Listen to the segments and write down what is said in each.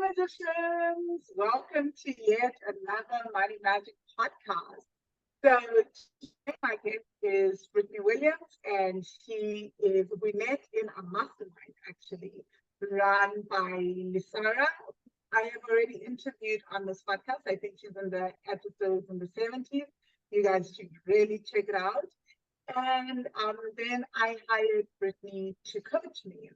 magicians. Welcome to yet another Mighty Magic podcast. So today my guest is Brittany Williams, and we met in a mastermind actually, run by Lisara. I have already interviewed on this podcast. I think she's in the episodes in the 70s. You guys should really check it out. And then I hired Brittany to coach me.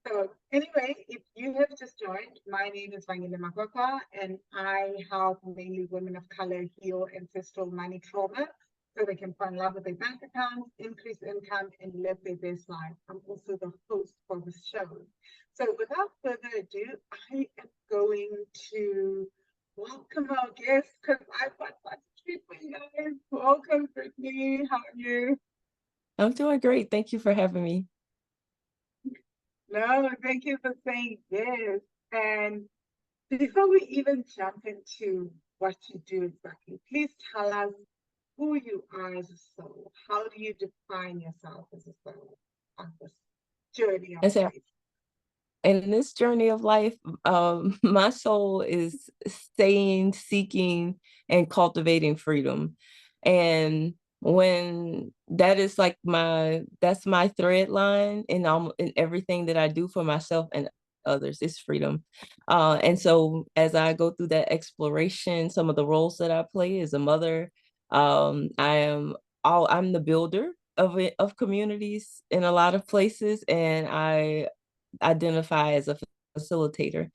So anyway, if you have just joined, my name is Vangile, and I help mainly women of color heal ancestral money trauma so they can find love with their bank accounts, increase income, and live their best life. I'm also the host for the show. So without further ado, I am going to welcome our guest because I've got such a treat for you guys. Welcome, Brittany. How are you? I'm doing great. Thank you for having me. No, thank you for saying yes. And before we even jump into what you do exactly, please tell us who you are as a soul. How do you define yourself as a soul on this journey of And so life? in this journey of life, my soul is staying, seeking, and cultivating freedom. And when that is like that's my thread line in everything that I do for myself and others is freedom. And so as I go through that exploration, some of the roles that I play as a mother, I'm the builder of communities in a lot of places, and I identify as a facilitator.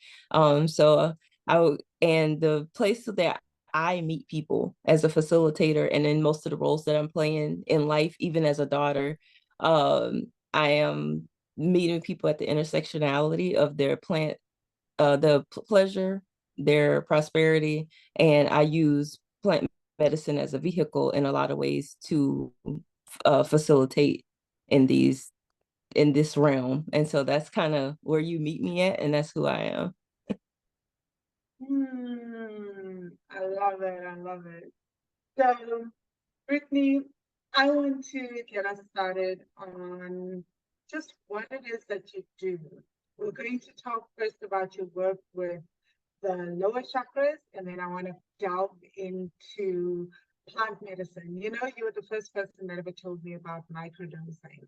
So and the place that I meet people as a facilitator, and in most of the roles that I'm playing in life, even as a daughter, I am meeting people at the intersectionality of their pleasure, their prosperity, and I use plant medicine as a vehicle in a lot of ways to facilitate in this realm. And so that's kind of where you meet me at, and that's who I am. I love it. I love it. So, Brittany, I want to get us started on just what it is that you do. We're going to talk first about your work with the lower chakras, and then I want to delve into plant medicine. You know, you were the first person that ever told me about microdosing.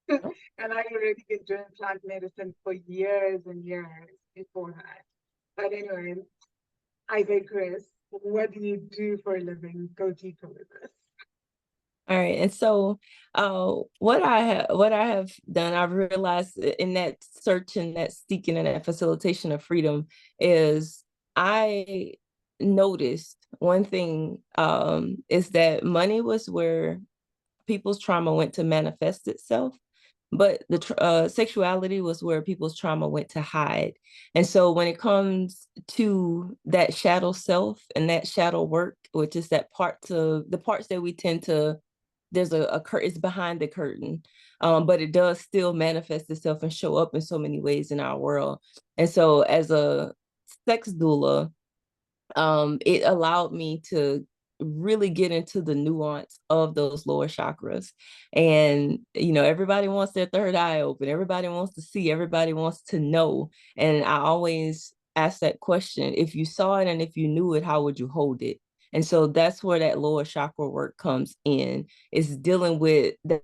And I already been doing plant medicine for years and years before that. But anyway, I digress. What do you do for a living? Go deeper with this. All right. And so what I have done, I've realized in that search and that seeking and that facilitation of freedom is I noticed one thing is that money was where people's trauma went to manifest itself, but the sexuality was where people's trauma went to hide. And so when it comes to that shadow self and that shadow work, which is the parts that we tend to, there's a curtain, it's behind the curtain, but it does still manifest itself and show up in so many ways in our world. And so as a sex doula, it allowed me to really get into the nuance of those lower chakras. And everybody wants their third eye open, everybody wants to see, everybody wants to know. And I always ask that question: if you saw it and if you knew it, how would you hold it? And so that's where that lower chakra work comes in, is dealing with that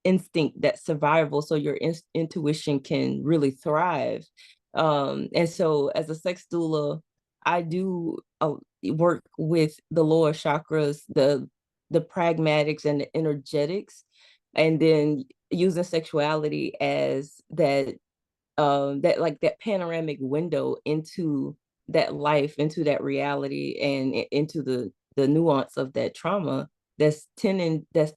instinct, that survival, so your intuition can really thrive. And so as a sex doula, I do work with the lower chakras, the pragmatics and the energetics, and then using sexuality as that panoramic window into that life, into that reality, and into the nuance of that trauma that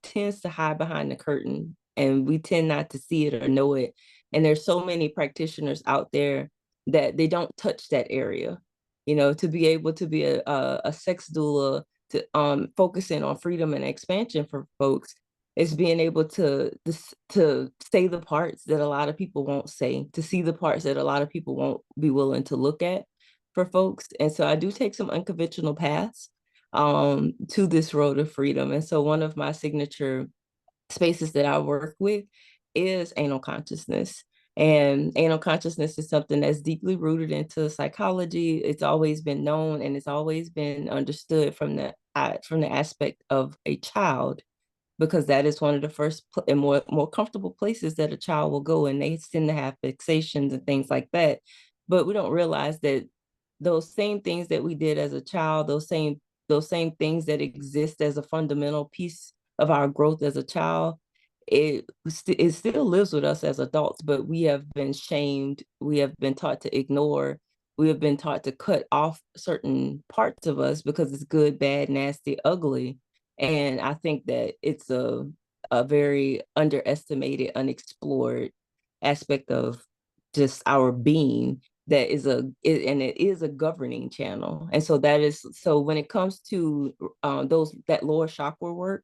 tends to hide behind the curtain, and we tend not to see it or know it. And there's so many practitioners out there that they don't touch that area. To be able to be a sex doula, to focusing on freedom and expansion for folks, is being able to say the parts that a lot of people won't say, to see the parts that a lot of people won't be willing to look at for folks. And so I do take some unconventional paths to this road of freedom. And so one of my signature spaces that I work with is anal consciousness. And anal consciousness is something that's deeply rooted into psychology. It's always been known and it's always been understood from the aspect of a child, because that is one of the first and more comfortable places that a child will go, and they tend to have fixations and things like that. But we don't realize that those same things that we did as a child, those same things that exist as a fundamental piece of our growth as a child, it still lives with us as adults, but we have been shamed, we have been taught to ignore, we have been taught to cut off certain parts of us because it's good, bad, nasty, ugly. And I think that it's a very underestimated, unexplored aspect of just our being, that is and it is a governing channel. And so when it comes to that lower chakra work,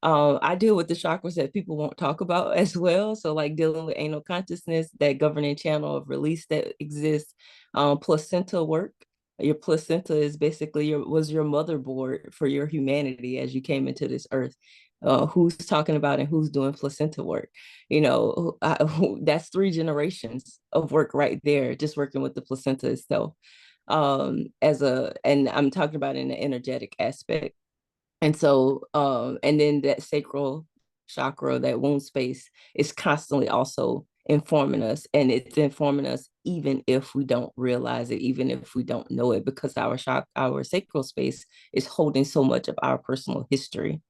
I deal with the chakras that people won't talk about as well. So like dealing with anal consciousness, that governing channel of release that exists, placenta work. Your placenta is basically was your motherboard for your humanity as you came into this earth. Who's talking about and who's doing placenta work? That's 3 generations of work right there, just working with the placenta itself. And I'm talking about in the energetic aspect. And so, and then that sacral chakra, that womb space, is constantly also informing us. And it's informing us even if we don't realize it, even if we don't know it, because our sacral space is holding so much of our personal history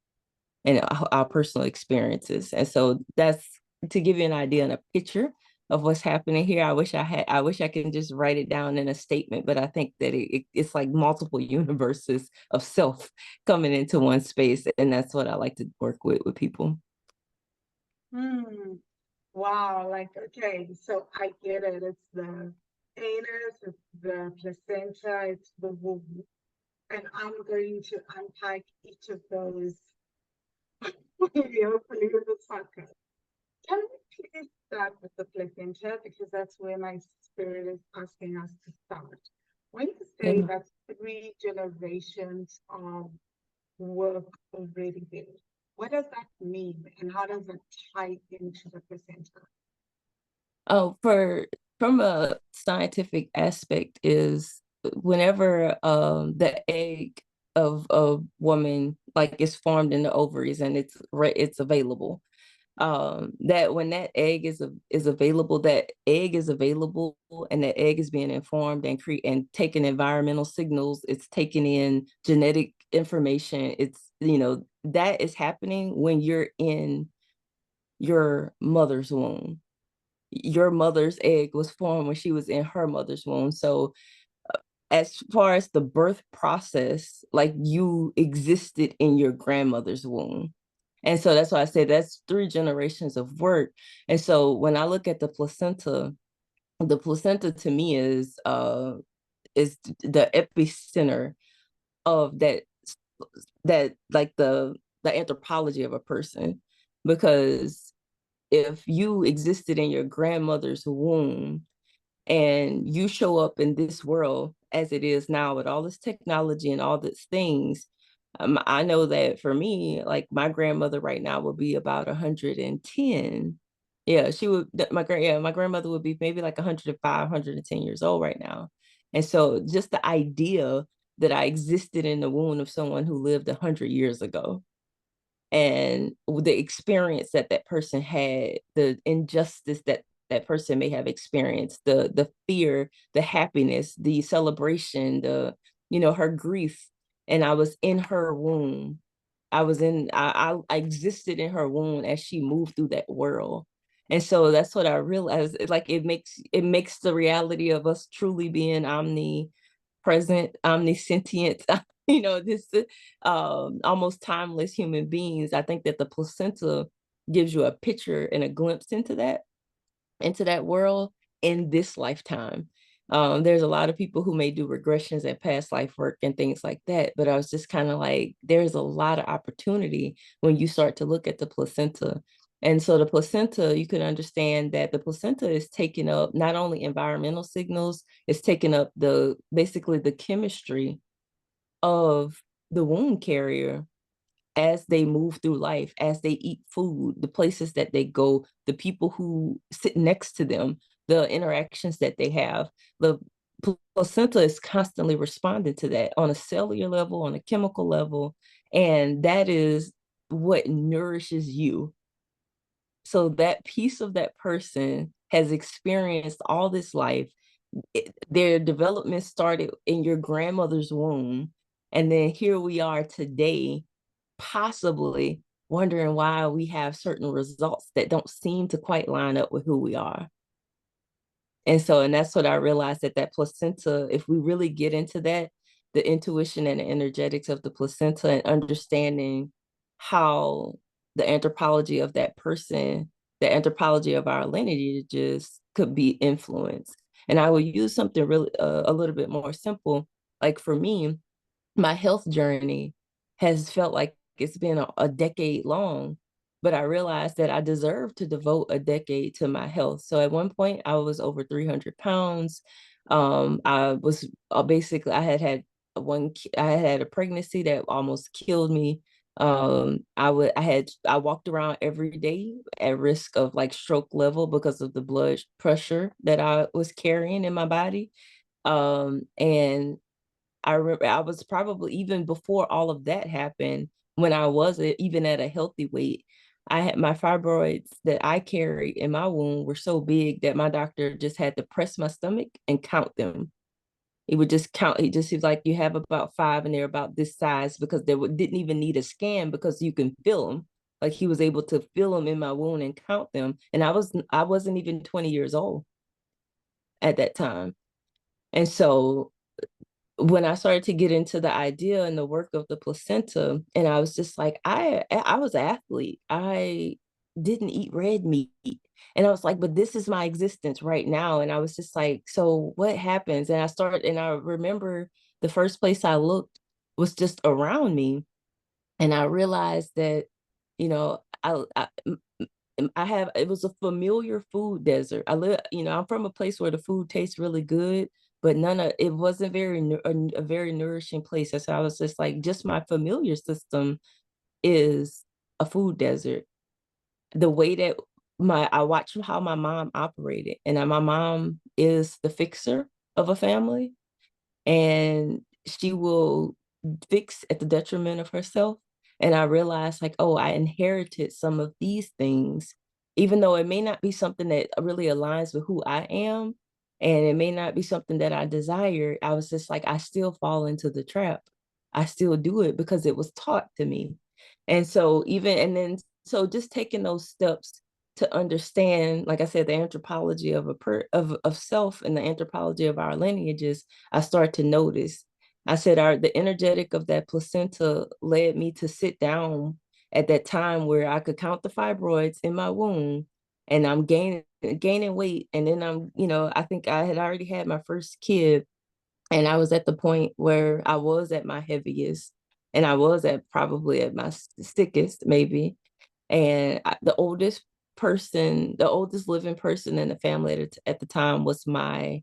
and our personal experiences. And so that's to give you an idea and a picture of what's happening here. I wish I could just write it down in a statement, but I think that it's like multiple universes of self coming into one space. And that's what I like to work with people. Wow, like, okay, so I get it. It's the anus, it's the placenta, it's the womb. And I'm going to unpack each of those maybe hopefully with this podcast. Can we please start with the placenta, because that's where my spirit is asking us to start. When you say Yeah. that's 3 generations of work already there, what does that mean and how does that tie into the placenta? Oh, from a scientific aspect is whenever the egg of a woman like is formed in the ovaries and it's available, that when that egg is available, that egg is available, and that egg is being informed and taking environmental signals, it's taking in genetic information, that is happening when you're in your mother's womb. Your mother's egg was formed when she was in her mother's womb. So as far as the birth process, like you existed in your grandmother's womb. And so that's why I say that's 3 generations of work. And so when I look at the placenta to me is the epicenter of that like the anthropology of a person. Because if you existed in your grandmother's womb and you show up in this world as it is now with all this technology and all these things, I know that for me, like my grandmother right now would be about 110. Yeah, she would. My grandmother would be maybe like 105, 110 years old right now. And so just the idea that I existed in the womb of someone who lived 100 years ago, and the experience that that person had, the injustice that that person may have experienced, the fear, the happiness, the celebration, her grief. And I was in her womb. I existed in her womb as she moved through that world. And so that's what I realized. Like it makes the reality of us truly being omnipresent, omniscient, this almost timeless human beings. I think that the placenta gives you a picture and a glimpse into that world in this lifetime. There's a lot of people who may do regressions and past life work and things like that, but I was just kind of like, there's a lot of opportunity when you start to look at the placenta. And so the placenta, you can understand that the placenta is taking up not only environmental signals, it's taking up basically the chemistry of the womb carrier as they move through life, as they eat food, the places that they go, the people who sit next to them, the interactions that they have. The placenta is constantly responding to that on a cellular level, on a chemical level, and that is what nourishes you. So that piece of that person has experienced all this life. Their development started in your grandmother's womb, and then here we are today, possibly wondering why we have certain results that don't seem to quite line up with who we are. And that's what I realized, that that placenta, if we really get into that, the intuition and the energetics of the placenta, and understanding how the anthropology of that person, the anthropology of our lineages could be influenced. And I will use something really a little bit more simple. Like for me, my health journey has felt like it's been a decade long, but I realized that I deserve to devote a decade to my health. So at one point, I was over 300 pounds. I was basically, I had had a pregnancy that almost killed me. I walked around every day at risk of like stroke level because of the blood pressure that I was carrying in my body. And I remember I was probably, even before all of that happened, when I was even at a healthy weight, I had my fibroids that I carried in my womb were so big that my doctor just had to press my stomach and count them. He would just count. He was like, you have about 5 and they're about this size, because didn't even need a scan because you can feel them. Like he was able to feel them in my wound and count them. And I wasn't even 20 years old at that time. And so when I started to get into the idea and the work of the placenta, and I was just like, I was an athlete. I didn't eat red meat. And I was like, but this is my existence right now. And I was just like, so what happens? And I remember the first place I looked was just around me. And I realized that, you know, it was a familiar food desert. I'm from a place where the food tastes really good, but it wasn't a very nourishing place. And so I was just like, just my familiar system is a food desert. The way that I watched how my mom operated, and my mom is the fixer of a family, and she will fix at the detriment of herself. And I realized, like, oh, I inherited some of these things, even though it may not be something that really aligns with who I am, and it may not be something that I desire. I was just like, I still fall into the trap. I still do it because it was taught to me. So just taking those steps to understand, like I said, the anthropology of self and the anthropology of our lineages, I start to notice. I said the energetic of that placenta led me to sit down at that time where I could count the fibroids in my womb, and I'm gaining weight. And then I think I had already had my first kid, and I was at the point where I was at my heaviest, and I was at probably at my sickest, maybe. And the oldest living person in the family at the time was my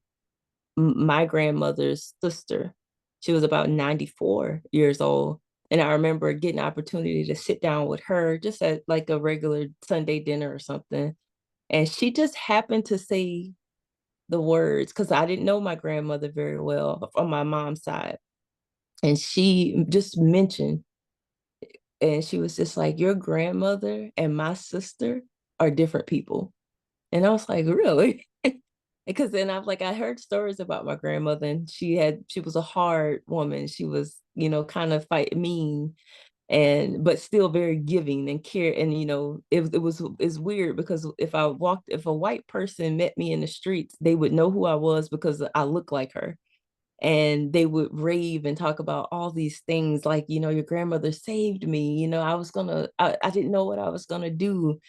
grandmother's sister. She was about 94 years old. And I remember getting an opportunity to sit down with her just at like a regular Sunday dinner or something. And she just happened to say the words, because I didn't know my grandmother very well on my mom's side. And she just mentioned, and she was just like, your grandmother and my sister are different people. And I was like, really? Because then I heard stories about my grandmother, and she was a hard woman. She was, kind of fight mean, but still very giving and care. And it's weird, because if a white person met me in the streets, they would know who I was because I look like her. And they would rave and talk about all these things, like, your grandmother saved me. I didn't know what I was gonna do.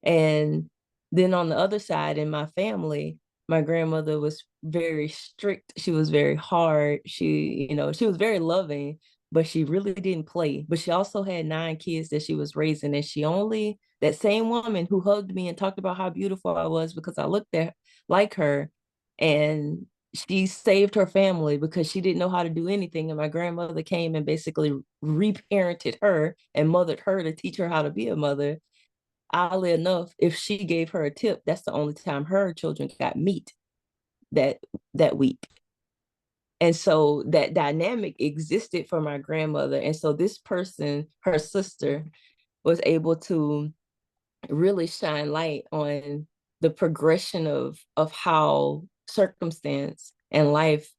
And then on the other side, in my family, my grandmother was very strict. She was very hard. She was very loving, but she really didn't play. But she also had 9 kids that she was raising, and that same woman who hugged me and talked about how beautiful I was because I looked like her, and she saved her family because she didn't know how to do anything. And my grandmother came and basically reparented her and mothered her to teach her how to be a mother. Oddly enough, if she gave her a tip, that's the only time her children got meat that week. And so that dynamic existed for my grandmother. And so this person, her sister, was able to really shine light on the progression of how circumstance and life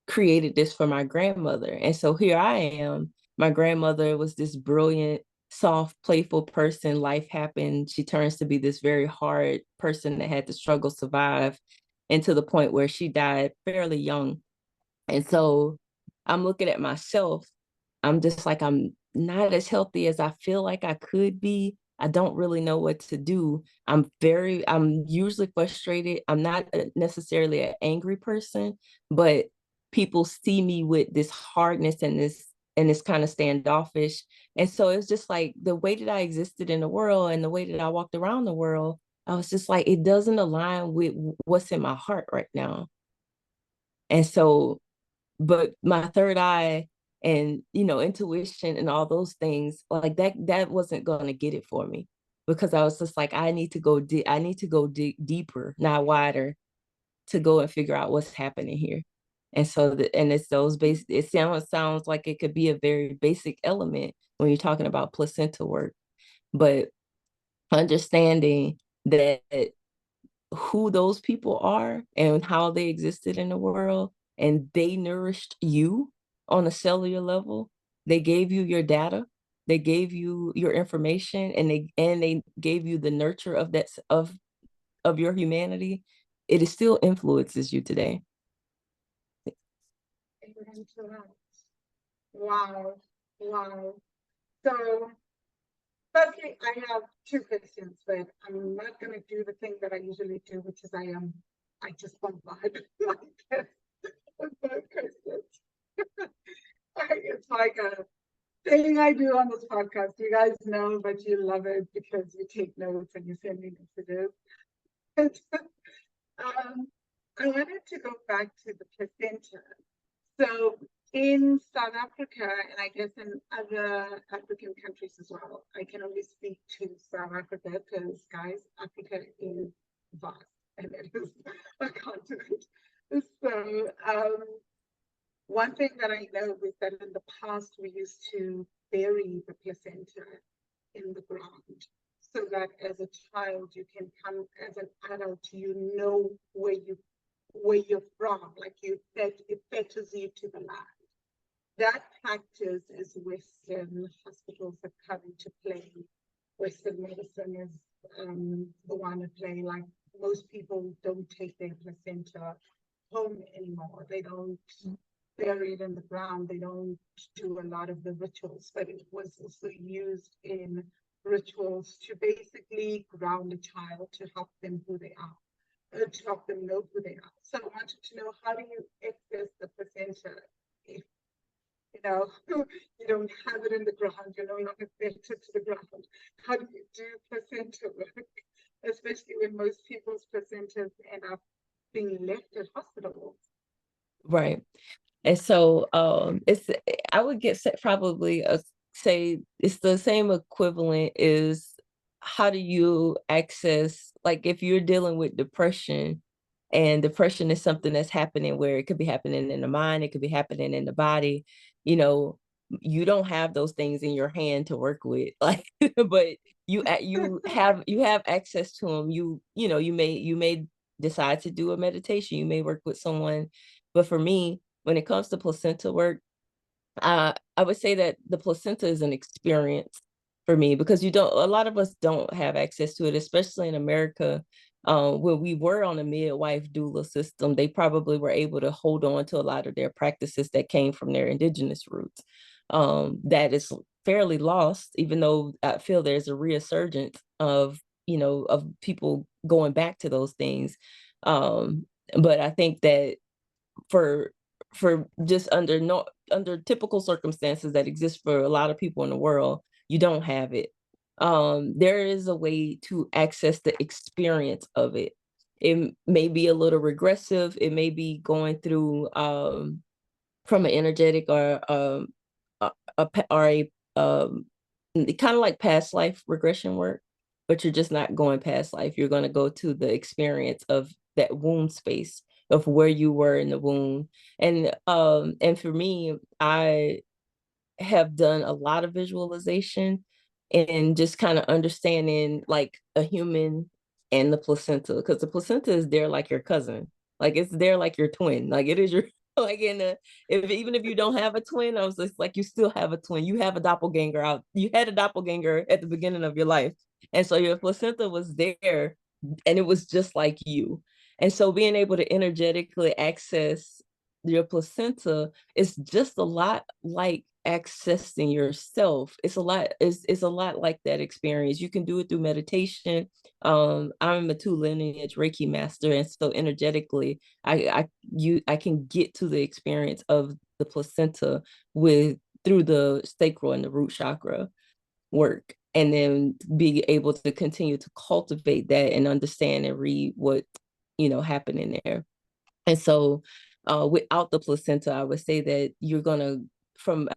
created this for my grandmother. And so here I am. My grandmother was this brilliant, soft, playful person. Life happened. She turns to be this very hard person that had to struggle, survive, and to the point where she died fairly young. And so I'm looking at myself. I'm just like, I'm not as healthy as I feel like I could be. I don't really know what to do. I'm usually frustrated. I'm not necessarily an angry person, but people see me with this hardness and this kind of standoffish. And so it's just like the way that I existed in the world and the way that I walked around the world, I was just like, it doesn't align with what's in my heart right now. And so, but my third eye and intuition and all those things, like that wasn't going to get it for me, because I was just like, I need to go deeper, not wider, to go and figure out what's happening here. And so and it's those basic, it sounds like it could be a very basic element when you're talking about placenta work, but understanding that who those people are and how they existed in the world, and they nourished you on a cellular level. They gave you your data, they gave you your information, and they gave you the nurture of that of your humanity. It is still influences you today. Wow. Wow. So firstly, I have two questions, but I'm not going to do the thing that I usually do, which is I just bombard my guests with those questions. It's like a thing I do on this podcast. You guys know, but you love it because you take notes and you send me messages. I wanted to go back to the placenta. So in South Africa, and I guess in other African countries as well, I can only speak to South Africa because, guys, Africa is vast and it is a continent. So one thing that I know is that in the past we used to bury the placenta in the ground so that as a child you can come, as an adult, you know where you're from, like it fetters you to the land. That practice is Western hospitals have come into play. Western medicine is the one to play. Like most people don't take their placenta home anymore. They don't bury it in the ground. They don't do a lot of the rituals, but it was also used in rituals to basically ground a child, to help them who they are, to help them know who they are. So I wanted to know, how do you access the placenta if you don't have it in the ground, you're no longer fettered to the ground? How do you do placenta work, especially when most people's placentas end up being left at hospitals? Right. And so it's, I would get probably say it's the same equivalent is, how do you access, like if you're dealing with depression, and depression is something that's happening where it could be happening in the mind, it could be happening in the body, you don't have those things in your hand to work with, like, but you have access to them. You may decide to do a meditation, you may work with someone. But for me, when it comes to placenta work, I would say that the placenta is an experience for me, because a lot of us don't have access to it, especially in America. When we were on a midwife doula system, they probably were able to hold on to a lot of their practices that came from their indigenous roots. That is fairly lost, even though I feel there's a resurgence of people going back to those things. But I think that for just under typical circumstances that exist for a lot of people in the world, you don't have it. There is a way to access the experience of it. It may be a little regressive. It may be going through from an energetic or a kind of like past life regression work, but you're just not going past life. You're going to go to the experience of that womb space of where you were in the womb. And for me, I have done a lot of visualization and just kind of understanding like a human and the placenta, because the placenta is there like your cousin, like it's there like your twin, like it is your like in a, if even if you don't have a twin, I was just like, you still have a twin, you have a doppelganger out, you had a doppelganger at the beginning of your life, and so your placenta was there and it was just like you. And so being able to energetically access your placenta is just a lot like accessing yourself. It's a lot like that experience. You can do it through meditation. I'm a two lineage Reiki master, and so energetically I can get to the experience of the placenta with through the sacral and the root chakra work, and then be able to continue to cultivate that and understand and read what happened in there. And so without the placenta, I would say that you're gonna,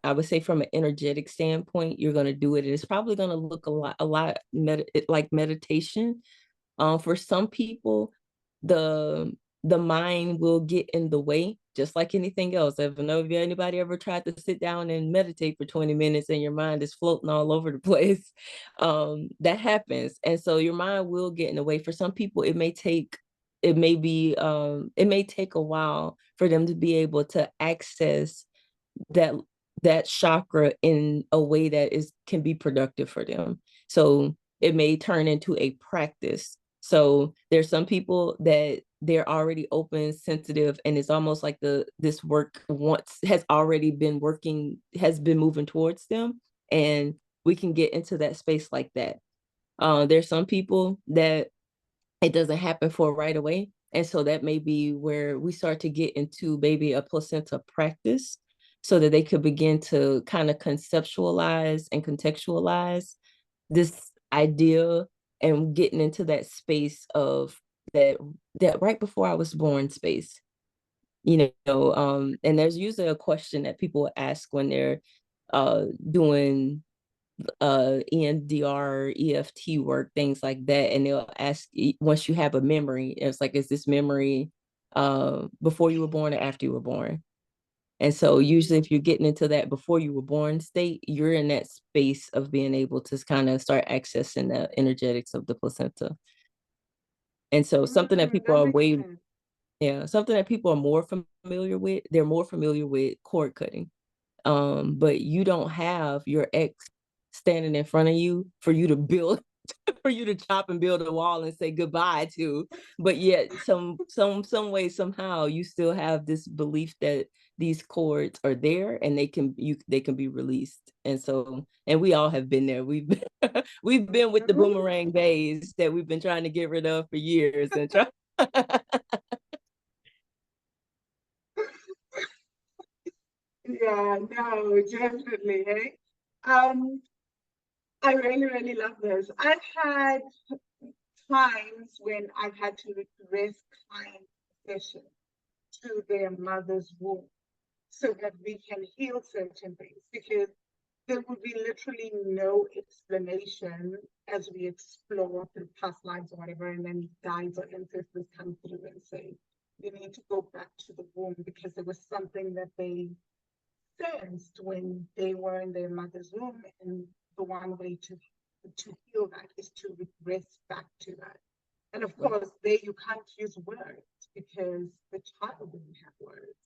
I would say from an energetic standpoint, you're gonna do it. It's probably gonna look a lot like meditation. For some people, the the mind will get in the way, just like anything else. I don't know if anybody ever tried to sit down and meditate for 20 minutes and your mind is floating all over the place. That happens. And so your mind will get in the way. For some people, it may take a while for them to be able to access that chakra in a way that can be productive for them. So it may turn into a practice. So there's some people that they're already open, sensitive, and it's almost like this work once has already been working, has been moving towards them, and we can get into that space like that. There's some people that it doesn't happen for right away. And so that may be where we start to get into maybe a placenta practice so that they could begin to kind of conceptualize and contextualize this idea and getting into that space of that right before I was born space. And there's usually a question that people ask when they're doing EMDR, EFT work, things like that. And they'll ask once you have a memory, it's like, is this memory before you were born or after you were born? And so usually if you're getting into that before you were born state, you're in that space of being able to kind of start accessing the energetics of the placenta. And so something that people That are makes sense. something that people are more familiar with, they're more familiar with cord cutting. But you don't have your ex standing in front of you for you to build for you to chop and build a wall and say goodbye to. But yet some way, somehow you still have this belief that these cords are there and they can be released. And so, and we all have been there. We've been with the boomerang days that we've been trying to get rid of for years and try. Yeah, no, definitely. Hey, I really, really love this. I've had times when I've had to regress client sessions to their mother's womb so that we can heal certain things, because there would be literally no explanation as we explore through past lives or whatever, and then guides or ancestors come through and say, you need to go back to the womb because there was something that they sensed when they were in their mother's womb, and the one way to heal that is to regress back to that. And of course, there you can't use words because the child didn't have words.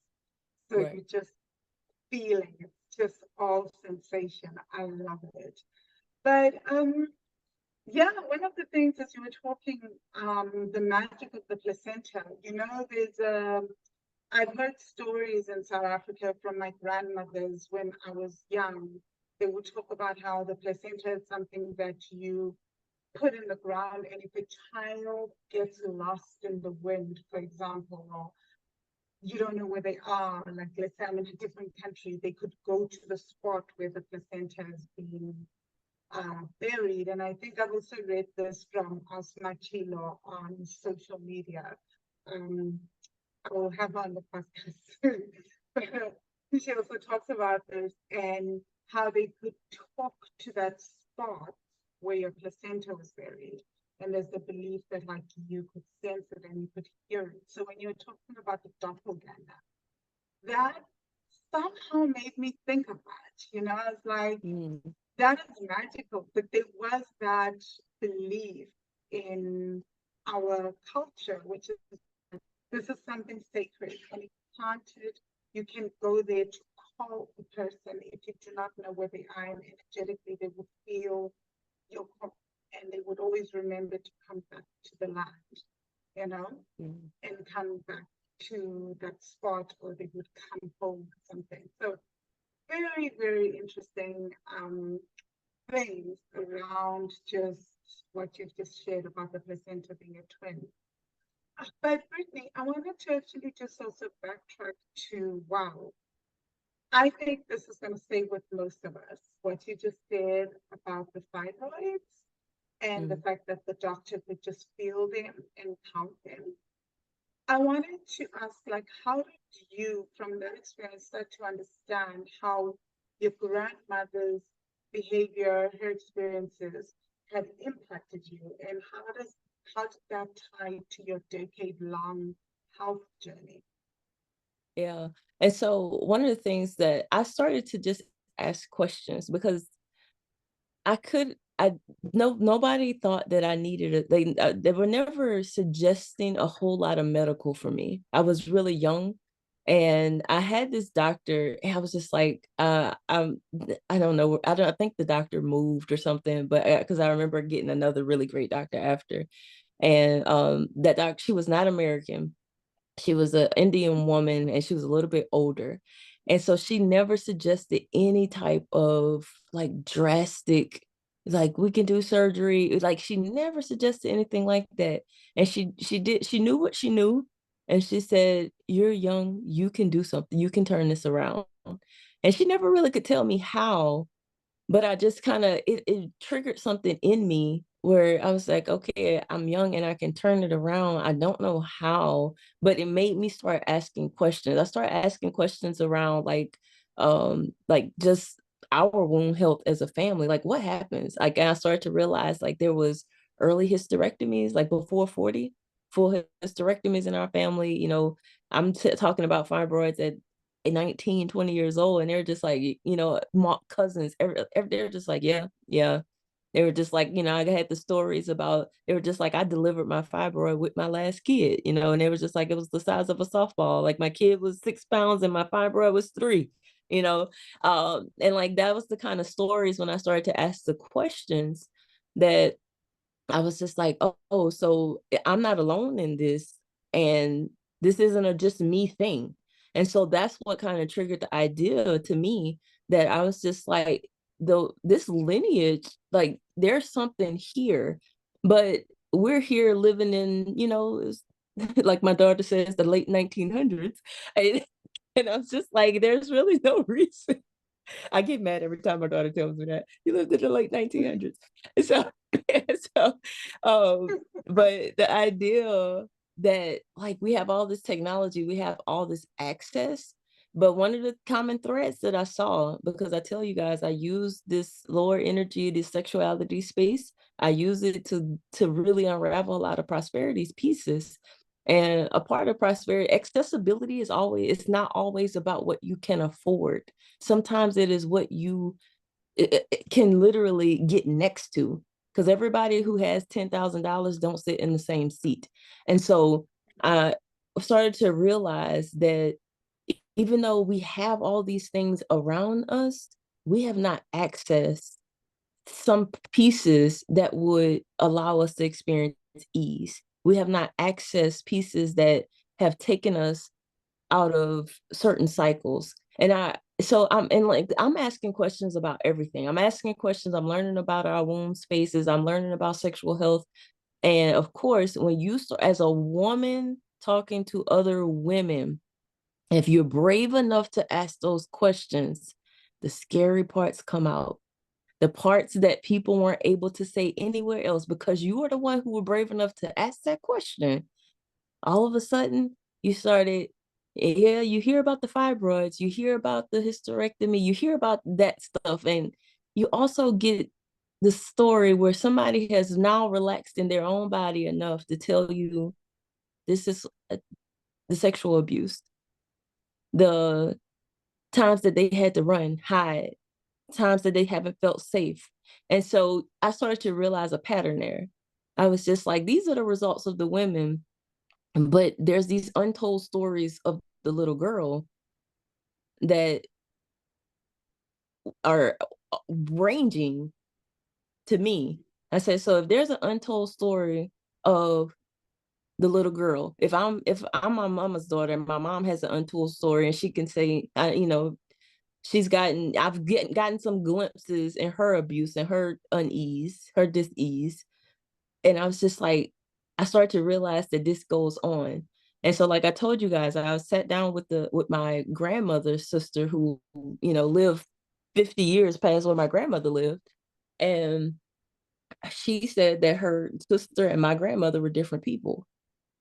So Right. you just feeling, it's just all sensation. I love it. But yeah, one of the things as you were talking, the magic of the placenta, I've heard stories in South Africa from my grandmothers when I was young. They would talk about how the placenta is something that you put in the ground, and if a child gets lost in the wind, for example, or you don't know where they are, like let's say I'm in a different country, they could go to the spot where the placenta is being buried. And I think I've also read this from Asma Chilo on social media. Um, I will have her on the podcast soon. But she also talks about this and how they could talk to that spot where your placenta was buried. And there's the belief that like you could sense it and you could hear it. So when you're talking about the doppelganger, that somehow made me think of that. You know, I was like, that is magical. But there was that belief in our culture, which is this is something sacred. And if you planted, you can go there to call the person. If you do not know where they are and energetically, they will feel your call and they would always remember to come back to the land, you know, and come back to that spot, or they would come home or something. So very, very interesting things around just what you've just shared about the placenta being a twin. But Brittany, I wanted to actually just also backtrack to wow. I think this is going to stay with most of us. What you just said about the fibroids and the fact that the doctor could just feel them and count them. I wanted to ask, like, how did you, from that experience, start to understand how your grandmother's behavior, her experiences had impacted you, and how did that tie to your decade-long health journey? Yeah. And so one of the things that I started to just ask questions, because I nobody thought that I needed it. They were never suggesting a whole lot of medical for me. I was really young, and I had this doctor, and I was just like, I don't know, I think the doctor moved or something, but because I remember getting another really great doctor after, and that doc, she was not American. She was an Indian woman, and she was a little bit older. And so she never suggested any type of like drastic, like we can do surgery. Like she never suggested anything like that. And she knew what she knew. And she said, "You're young, you can do something, you can turn this around." And she never really could tell me how, but I just kind of it triggered something in me where I was like, okay, I'm young and I can turn it around. I don't know how, but it made me start asking questions. I started asking questions around like just our wound health as a family. Like what happens? Like I started to realize like there was early hysterectomies, like before 40, full hysterectomies in our family. You know, I'm talking about fibroids at 19, 20 years old, and they're just like, you know, cousins, they're just like, yeah, yeah. They were just like, you know, I had the stories about, they were just like, I delivered my fibroid with my last kid, you know, and they were just like, it was the size of a softball. Like my kid was 6 pounds and my fibroid was 3, you know. And like that was the kind of stories when I started to ask the questions that I was just like, oh, so I'm not alone in this. And this isn't a just me thing. And so that's what kind of triggered the idea to me, that I was just like, though this lineage, like there's something here, but we're here living in, you know, like my daughter says, the late 1900s. And, and I was just like, there's really no reason. I get mad every time my daughter tells me that. You lived in the late 1900s. So, so but the idea that like we have all this technology, we have all this access, but one of the common threads that I saw, because I tell you guys, I use this lower energy, this sexuality space, I use it to really unravel a lot of prosperity's pieces. And a part of prosperity, accessibility is always, it's not always about what you can afford. Sometimes it is what you it can literally get next to, because everybody who has $10,000 don't sit in the same seat. And so I started to realize that even though we have all these things around us, we have not accessed some pieces that would allow us to experience ease. We have not accessed pieces that have taken us out of certain cycles. And I'm asking questions about everything. I'm asking questions, I'm learning about our womb spaces, I'm learning about sexual health. And of course, when you start as a woman talking to other women, if you're brave enough to ask those questions, the scary parts come out. the parts that people weren't able to say anywhere else, because you were the one who were brave enough to ask that question. All of a sudden, you started, yeah, you hear about the fibroids, you hear about the hysterectomy, you hear about that stuff, and you also get the story where somebody has now relaxed in their own body enough to tell you this is the sexual abuse, the times that they had to run, hide, times that they haven't felt safe. And so I started to realize a pattern there. I was just like, these are the results of the women, but there's these untold stories of the little girl that are ranging to me. I said, so if there's an untold story of the little girl, if I'm my mama's daughter and my mom has an untold story and she can say, I've gotten some glimpses in her abuse and her unease, her dis-ease. And I was just like, I started to realize that this goes on. And so, like I told you guys, I was sat down with my grandmother's sister who, lived 50 years past where my grandmother lived. And she said that her sister and my grandmother were different people.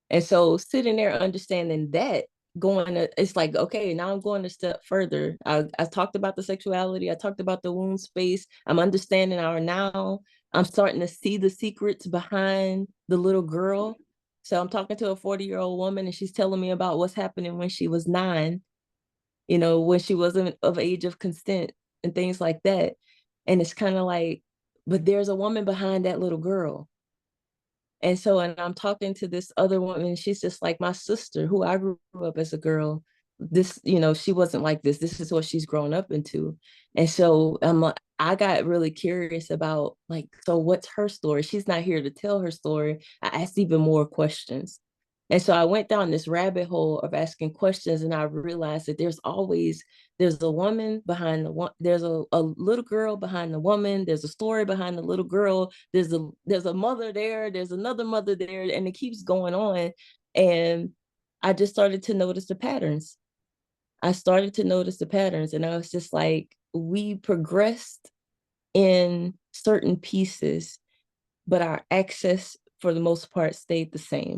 And so sitting there understanding that, it's like, okay, now I'm going a step further. I talked about the sexuality, I talked about the wound space. I'm understanding now. I'm starting to see the secrets behind the little girl. So I'm talking to a 40-year-old woman and she's telling me about what's happening when she was 9, when she wasn't of age of consent and things like that. And it's kind of like, but there's a woman behind that little girl. And so, and I'm talking to this other woman, she's just like my sister, who I grew up as a girl. This, she wasn't like this. This is what she's grown up into. And so I got really curious about, like, so what's her story? She's not here to tell her story. I asked even more questions. And so I went down this rabbit hole of asking questions, and I realized that there's a woman behind the one, there's a little girl behind the woman, there's a story behind the little girl, there's a mother there, there's another mother there, and it keeps going on. And I just started to notice the patterns. And I was just like, we progressed in certain pieces, but our access for the most part stayed the same.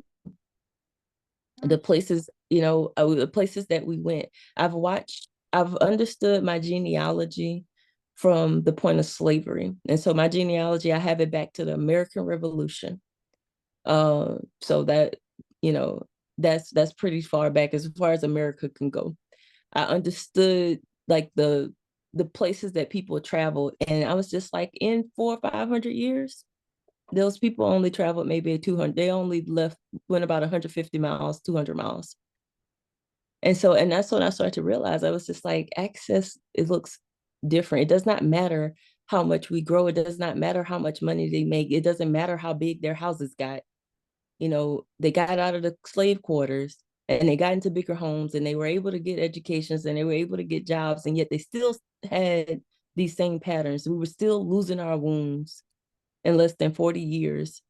The places that we went, I've understood my genealogy from the point of slavery. And so my genealogy, I have it back to the American Revolution. So that, that's pretty far back as far as America can go. I understood like the places that people traveled, and I was just like, in 400 or 500 years, those people only traveled maybe 200. They only went about 150 miles, 200 miles. And so, and that's when I started to realize, I was just like, access, it looks different. It does not matter how much we grow. It does not matter how much money they make. It doesn't matter how big their houses got. They got out of the slave quarters and they got into bigger homes and they were able to get educations and they were able to get jobs. And yet they still had these same patterns. We were still losing our wombs in less than 40 years.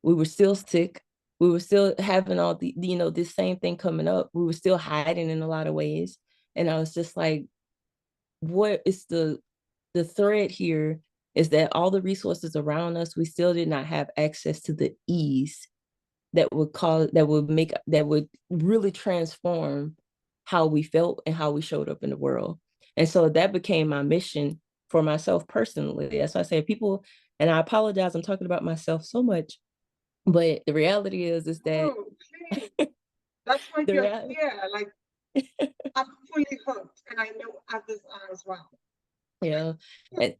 We were still sick. We were still having all this same thing coming up. We were still hiding in a lot of ways. And I was just like, what is the thread here is that all the resources around us, we still did not have access to the ease that would really transform how we felt and how we showed up in the world. And so that became my mission for myself personally. That's why I say people, and I apologize, I'm talking about myself so much, but the reality is that that's why you're here. Like, I'm fully hooked, and I know others are as well. Yeah.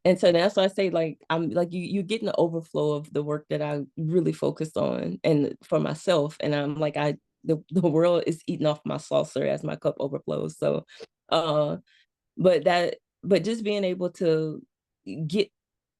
And so that's why I say, like, I'm like, you getting the overflow of the work that I really focused on and for myself. And I'm like, the world is eating off my saucer as my cup overflows. So but just being able to get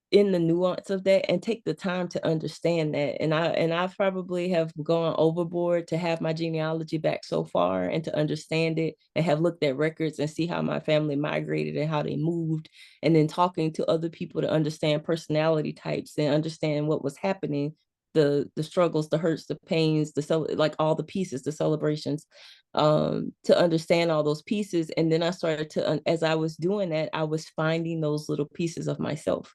in the nuance of that and take the time to understand that. And I probably have gone overboard to have my genealogy back so far and to understand it, and have looked at records and see how my family migrated and how they moved, and then talking to other people to understand personality types and understand what was happening, the struggles, the hurts, the pains, like all the pieces, the celebrations, to understand all those pieces. And then I started to, as I was doing that, I was finding those little pieces of myself.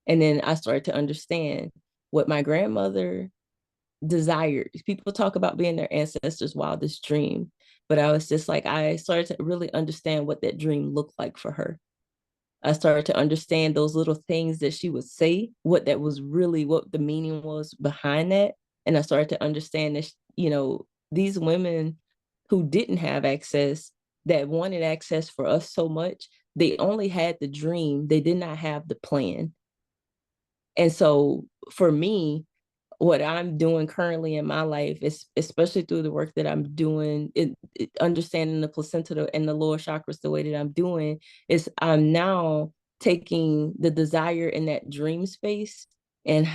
And then I started to understand what my grandmother desired. People talk about being their ancestors' wildest dream, but I was just like, I started to really understand what that dream looked like for her. I started to understand those little things that she would say, what that was really, what the meaning was behind that. And I started to understand that, these women who didn't have access, that wanted access for us so much, they only had the dream, they did not have the plan. And so for me, what I'm doing currently in my life is, especially through the work that I'm doing, understanding the placenta and the lower chakras the way that I'm doing, is I'm now taking the desire in that dream space and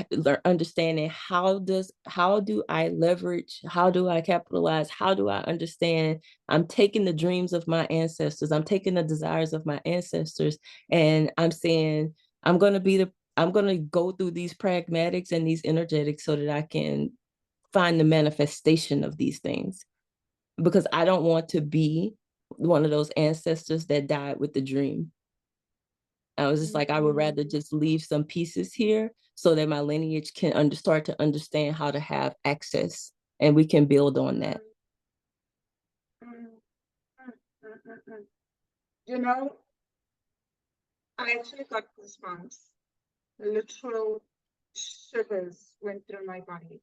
understanding how do I leverage, how do I capitalize, how do I understand. I'm taking the dreams of my ancestors, I'm taking the desires of my ancestors, and I'm saying I'm going to be the I'm going to go through these pragmatics and these energetics so that I can find the manifestation of these things. Because I don't want to be one of those ancestors that died with the dream. I was just like, I would rather just leave some pieces here so that my lineage can start to understand how to have access, and we can build on that. You know, I actually got goosebumps. Literal shivers went through my body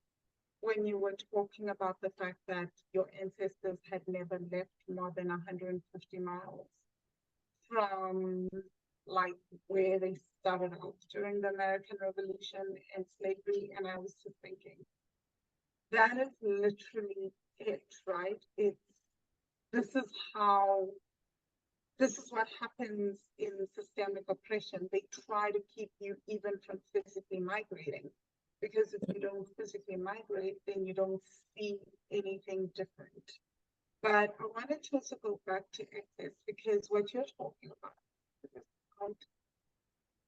when you were talking about the fact that your ancestors had never left more than 150 miles from like where they started out during the American Revolution and slavery. And I was just thinking, that is literally it, right? This is how this is what happens in systemic oppression. They try to keep you even from physically migrating, because if you don't physically migrate, then you don't see anything different. But I wanted to also go back to access, because what you're talking about, about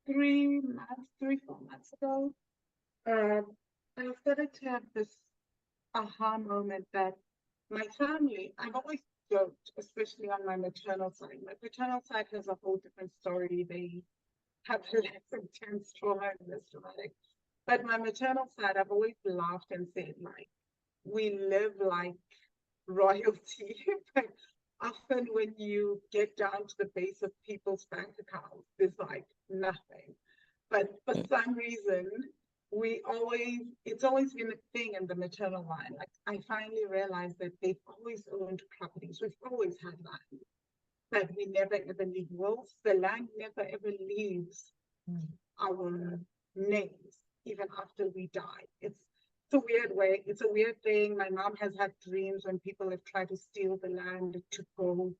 3, 4 months ago, I started to have this aha moment that my family, I've always joked, especially on my maternal side. My paternal side has a whole different story. They have less intense trauma and less traumatic. But my maternal side, I've always laughed and said, like, we live like royalty. But often when you get down to the base of people's bank accounts, there's like nothing. But for some reason, it's always been a thing in the maternal line. Like, I finally realized that they've always owned properties. We've always had land, but we never ever leave wills. The land never ever leaves our names, even after we die. It's a weird way. It's a weird thing. My mom has had dreams when people have tried to steal the land to go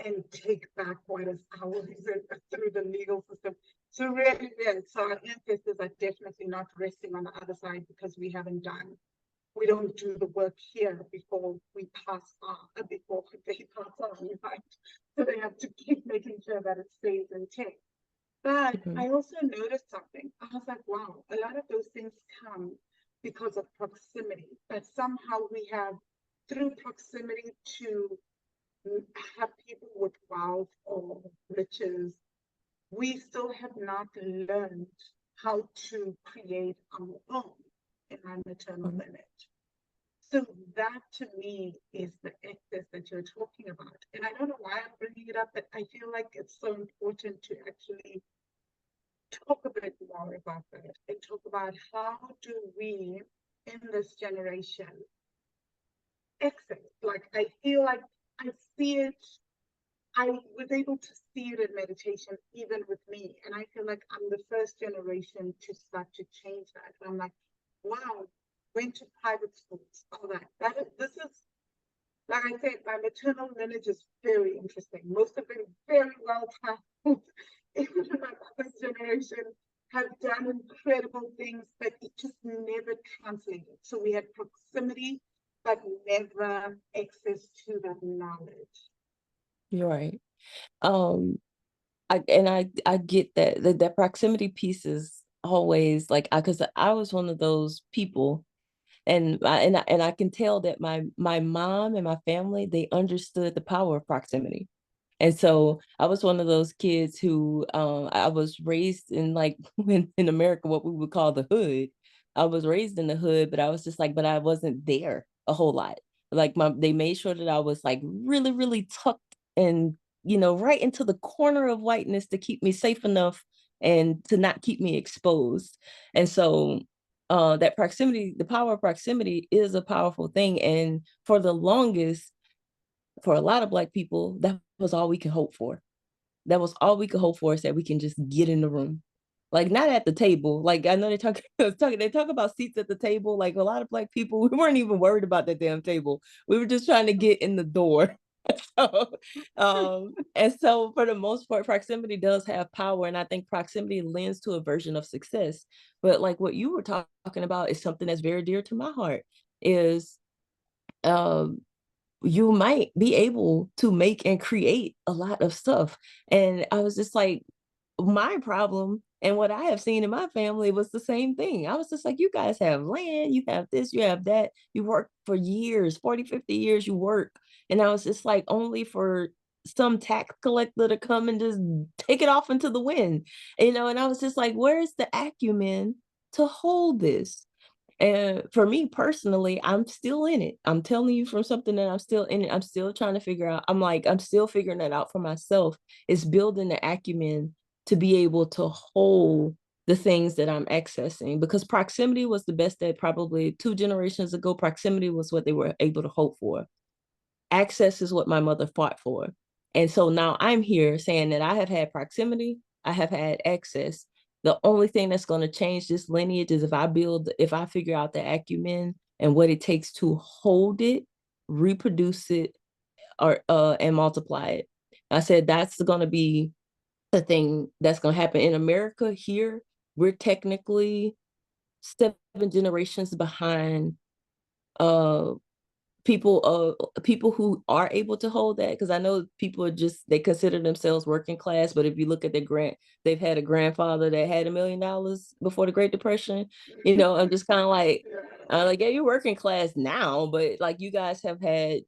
and take back what is ours through the legal system. So really, yeah, so our ancestors are definitely not resting on the other side because we don't do the work here before we pass on, before they pass on, right? So they have to keep making sure that it stays intact. But I also noticed something. I was like, wow, a lot of those things come because of proximity. But somehow we have, through proximity to have people with wealth or riches, we still have not learned how to create our own in our maternal lineage. So that to me is the excess that you're talking about. And I don't know why I'm bringing it up, but I feel like it's so important to actually talk a bit more about that and talk about how do we in this generation access. Like, I feel like I see it, I was able to see it in meditation, even with me. And I feel like I'm the first generation to start to change that. And I'm like, wow, went to private schools, all that. This is, like I said, my maternal lineage is very interesting. Most of them very well traveled. Even in my mother's generation have done incredible things, but it just never translated. So we had proximity, but never access to that knowledge. You're right. I get that proximity piece is always like, because I was one of those people, and I can tell that my mom and my family, they understood the power of proximity. And so I was one of those kids who I was raised in, like, in America, what we would call the hood. I was raised in the hood, but I was just like, but I wasn't there a whole lot. Like they made sure that I was like really, really tucked and, right into the corner of whiteness to keep me safe enough and to not keep me exposed. And so that proximity, the power of proximity is a powerful thing. And for the longest, for a lot of Black people, that was all we could hope for. That was all we could hope for, is that we can just get in the room. Like, not at the table. Like, I know they they talk about seats at the table. Like, a lot of Black people, we weren't even worried about that damn table. We were just trying to get in the door. So, and so for the most part, proximity does have power. And I think proximity lends to a version of success. But like what you were talking about is something that's very dear to my heart, is um you might be able to make and create a lot of stuff. And I was just like, my problem and what I have seen in my family was the same thing. I was just like, you guys have land, you have this, you have that. You work for years, 40, 50 years, you work. And I was just like, only for some tax collector to come and just take it off into the wind, and I was just like, where's the acumen to hold this? And for me personally, I'm still in it. I'm telling you from something that I'm still in it. I'm still trying to figure out. I'm still figuring that out for myself. It's building the acumen to be able to hold the things that I'm accessing, because proximity was the best that probably 2 generations ago, proximity was what they were able to hope for. Access is what my mother fought for. And so now I'm here saying that I have had proximity, I have had access. The only thing that's going to change this lineage is if I figure out the acumen and what it takes to hold it, reproduce it, or and multiply it. I said that's going to be the thing that's going to happen in America. Here, we're technically 7 generations behind uh people who are able to hold that, because I know people they consider themselves working class, but if you look at they've had a grandfather that had $1 million before the Great Depression. I'm just kind of like, yeah, you're working class now, but like you guys have had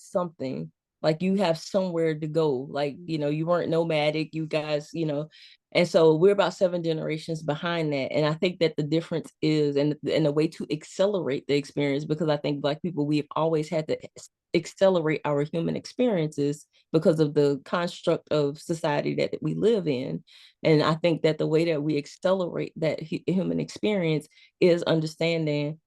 something. Like, you have somewhere to go. Like, you weren't nomadic, you guys. And so we're about 7 generations behind that. And I think that the difference is, and the way to accelerate the experience, because I think Black people, we've always had to accelerate our human experiences because of the construct of society that we live in. And I think that the way that we accelerate that human experience is understanding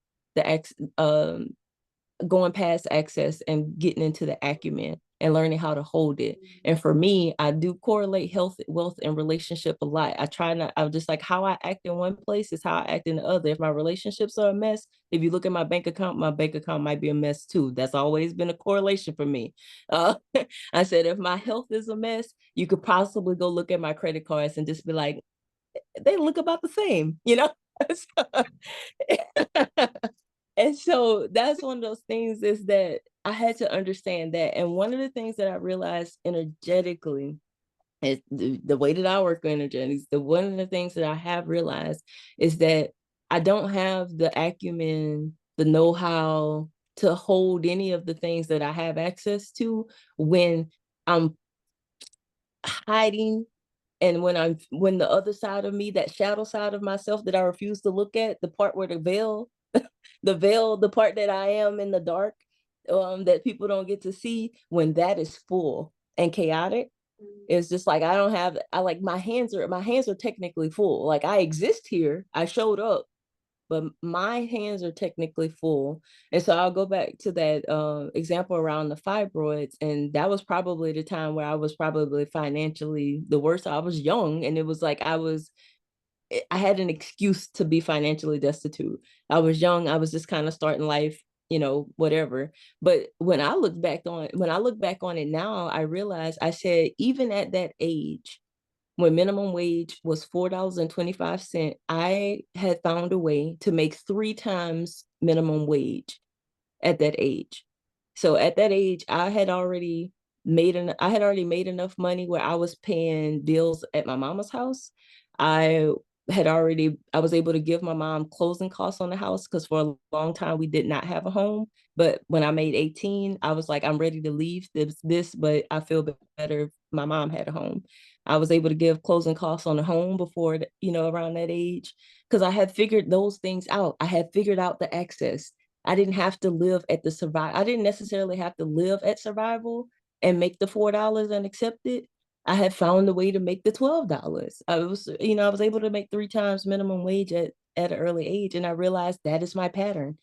going past access and getting into the acumen and learning how to hold it. And for me, I do correlate health, wealth, and relationship a lot. I'm just like, how I act in one place is how I act in the other. If my relationships are a mess, if you look at my bank account might be a mess too. That's always been a correlation for me. Uh, I said, if my health is a mess, you could possibly go look at my credit cards and just be like, they look about the same. And so that's one of those things, is that I had to understand that. And one of the things that I realized energetically is the way that I work with energetics, one of the things that I have realized is that I don't have the acumen, the know-how to hold any of the things that I have access to when I'm hiding. And when the other side of me, that shadow side of myself that I refuse to look at, the part where the part that I am in the dark, that people don't get to see, when that is full and chaotic, it's just like, I like, my hands are technically full. Like, I exist here, I showed up, but my hands are technically full. And so I'll go back to that example around the fibroids. And that was probably the time where I was probably financially the worst. I was young, and it was like I had an excuse to be financially destitute. I was young, I was just kind of starting life, whatever. But when I look back on it now, I realized, I said, even at that age, when minimum wage was $4.25, I had found a way to make 3 times minimum wage at that age. So at that age, I had already made enough money where I was paying bills at my mama's house. I I was able to give my mom closing costs on the house because for a long time we did not have a home. But when I made 18, I was like, I'm ready to leave this, but I feel better if my mom had a home. I was able to give closing costs on the home before, around that age, because I had figured those things out. I had figured out the access. I didn't have to live at the survival. I didn't necessarily have to live at survival and make the $4 and accept it. I had found a way to make the $12. I was able to make 3 times minimum wage at an early age. And I realized that is my pattern.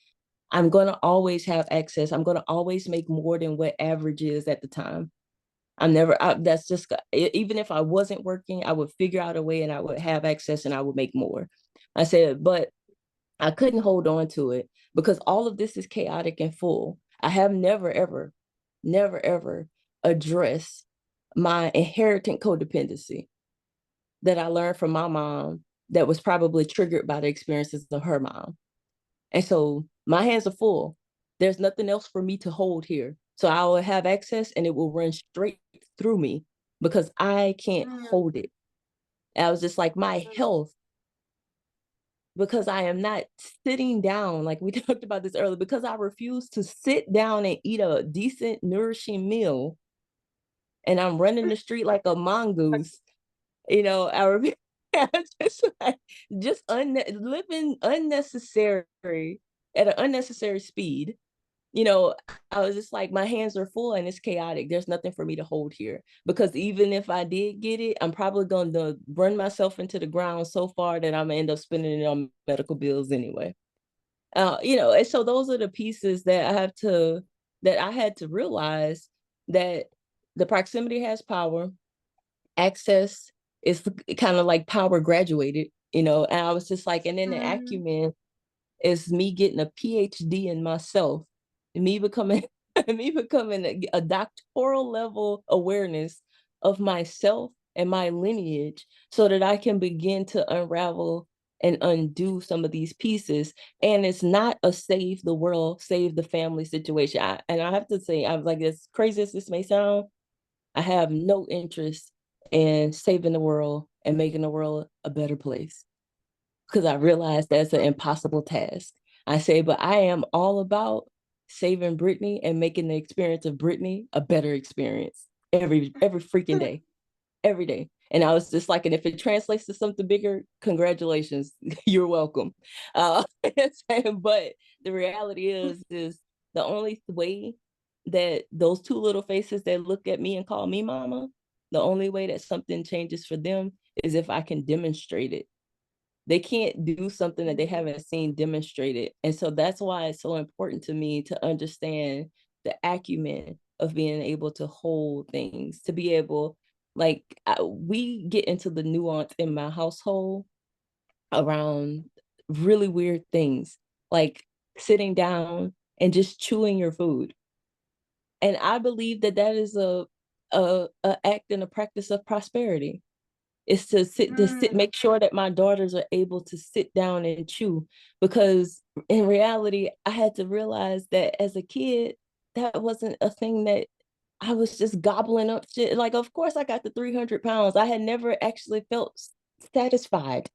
I'm going to always have access. I'm going to always make more than what average is at the time. That's just, even if I wasn't working, I would figure out a way and I would have access and I would make more. I said, but I couldn't hold on to it because all of this is chaotic and full. I have never, ever, never, ever addressed my inheritant codependency that I learned from my mom that was probably triggered by the experiences of her mom. And so my hands are full. There's nothing else for me to hold here. So I will have access and it will run straight through me because I can't hold it. I was just like, my health, because I am not sitting down, like we talked about this earlier, because I refuse to sit down and eat a decent, nourishing meal, and I'm running the street like a mongoose. I just like living unnecessary at an unnecessary speed. I was just like, my hands are full and it's chaotic. There's nothing for me to hold here because even if I did get it, I'm probably going to run myself into the ground so far that I'm gonna end up spending it on medical bills anyway. And so those are the pieces that I had to realize that the proximity has power, access is kind of like power graduated, and I was just like, and then the acumen is me getting a PhD in myself, me becoming a doctoral level awareness of myself and my lineage so that I can begin to unravel and undo some of these pieces. And it's not a save the world, save the family situation. And I have to say, I was like, as crazy as this may sound, I have no interest in saving the world and making the world a better place because I realize that's an impossible task. I say, but I am all about saving Brittany and making the experience of Brittany a better experience every freaking day, every day. And I was just like, and if it translates to something bigger, congratulations, you're welcome. But the reality is the only way that those two little faces that look at me and call me mama, the only way that something changes for them is if I can demonstrate it. They can't do something that they haven't seen demonstrated. And so that's why it's so important to me to understand the acumen of being able to hold things, to be able, we get into the nuance in my household around really weird things, like sitting down and just chewing your food. And I believe that is a act and a practice of prosperity. Is to sit, make sure that my daughters are able to sit down and chew. Because in reality, I had to realize that as a kid, that wasn't a thing that I was just gobbling up shit. Like, of course, I got the 300 pounds. I had never actually felt satisfied.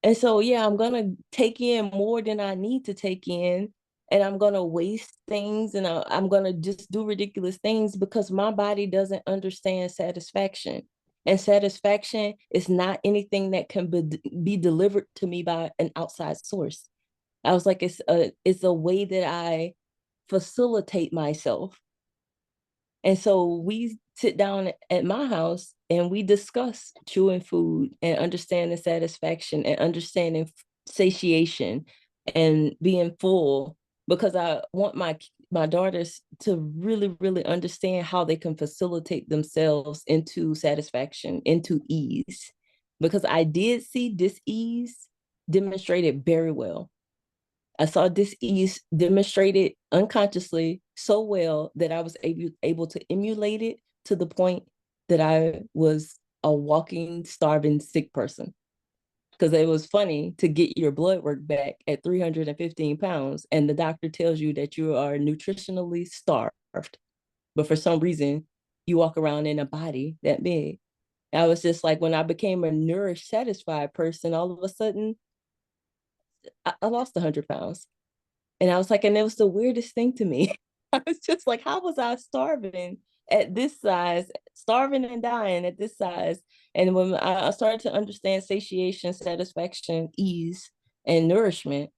And so, yeah, I'm going to take in more than I need to take in. And I'm going to waste things and I'm going to just do ridiculous things because my body doesn't understand satisfaction. And satisfaction is not anything that can be delivered to me by an outside source. I was like, it's a way that I facilitate myself. And so we sit down at my house and we discuss chewing food and understanding satisfaction and understanding satiation and being full, because I want my daughters to really, really understand how they can facilitate themselves into satisfaction, into ease. Because I did see dis-ease demonstrated very well. I saw dis-ease demonstrated unconsciously so well that I was able to emulate it to the point that I was a walking, starving, sick person. Because it was funny to get your blood work back at 315 pounds, and the doctor tells you that you are nutritionally starved. But for some reason, you walk around in a body that big. I was just like, when I became a nourished, satisfied person, all of a sudden, I lost 100 pounds. And I was like, and it was the weirdest thing to me. I was just like, how was I starving at this size, starving and dying at this size? And when I started to understand satiation, satisfaction, ease, and nourishment,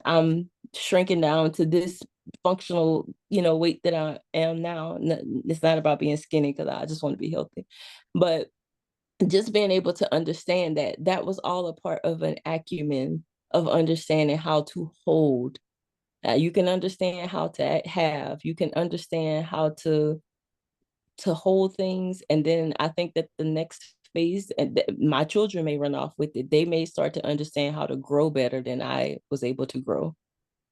I'm shrinking down to this functional, weight that I am now. It's not about being skinny because I just want to be healthy, but just being able to understand that that was all a part of an acumen of understanding how to hold. You can understand how to have, you can understand how to hold things. And then I think that the next phase, and my children may run off with it, they may start to understand how to grow better than I was able to grow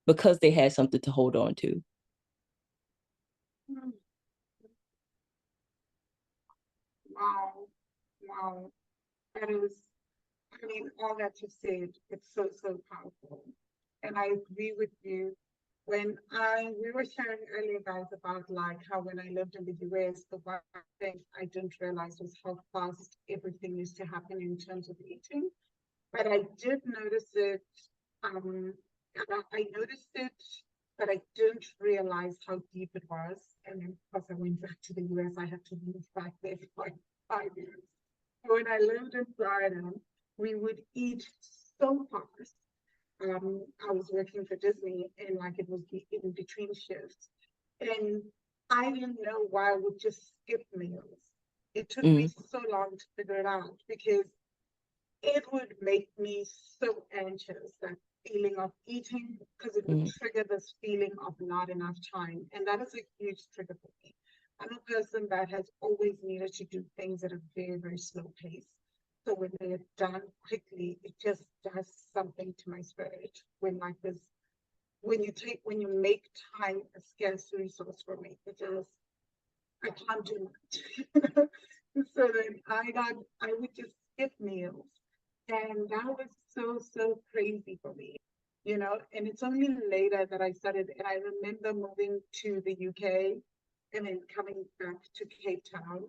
because they had something to hold on to. Wow. Wow. That is, I mean, all that you said, it's so, so powerful. And I agree with you. When we were sharing earlier, guys, about like how when I lived in the US, the one thing I didn't realize was how fast everything used to happen in terms of eating. But I did notice it, and I noticed it, but I didn't realize how deep it was. And then because I went back to the US, I had to move back there for like 5 years. When I lived in Florida, we would eat so fast. I was working for Disney, and like it was in between shifts. And I didn't know why I would just skip meals. It took me so long to figure it out because it would make me so anxious, that feeling of eating, because it would trigger this feeling of not enough time. And that is a huge trigger for me. I'm a person that has always needed to do things at a very, very slow pace. So when they're done quickly, it just does something to my spirit. When like this, when you make time a scarce resource for me, it just, I can't do much. So then I would just skip meals. And that was so, so crazy for me, and it's only later that I started, and I remember moving to the UK and then coming back to Cape Town,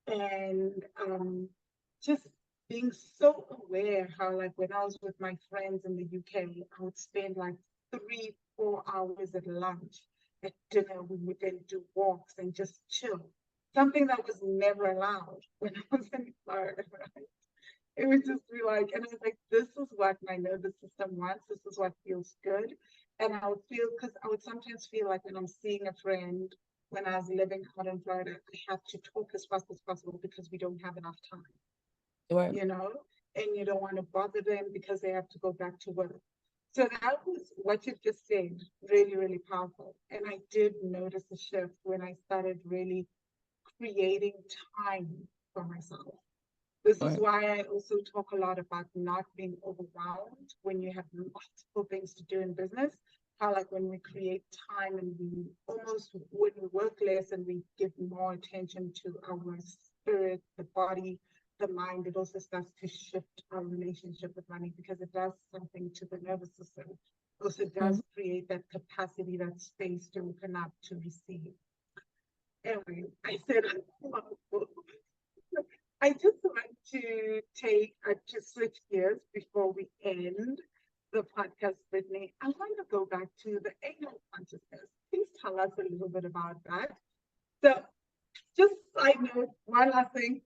and just being so aware how, like, when I was with my friends in the UK, I would spend like 3, 4 hours at lunch. At dinner, we would then do walks and just chill. Something that was never allowed when I was in Florida, right? It would just be like, and I was like, this is what my nervous system wants. This is what feels good. And I would feel, because I would sometimes feel like when I'm seeing a friend, when I was living out in Florida, I have to talk as fast as possible because we don't have enough time, Right. And you don't want to bother them because they have to go back to work. So that was what you just said, really, really powerful. And I did notice a shift when I started really creating time for myself. This is why I also talk a lot about not being overwhelmed when you have multiple things to do in business. How, like, when we create time and we almost, when we work less and we give more attention to our spirit, the body, the mind, it also starts to shift our relationship with money because it does something to the nervous system. It also does create that capacity, that space to open up to receive. Anyway, I said, I just want to switch gears before we end the podcast, Brittany. I want to go back to the anal consciousness. Please tell us a little bit about that. So, just side note, one last thing.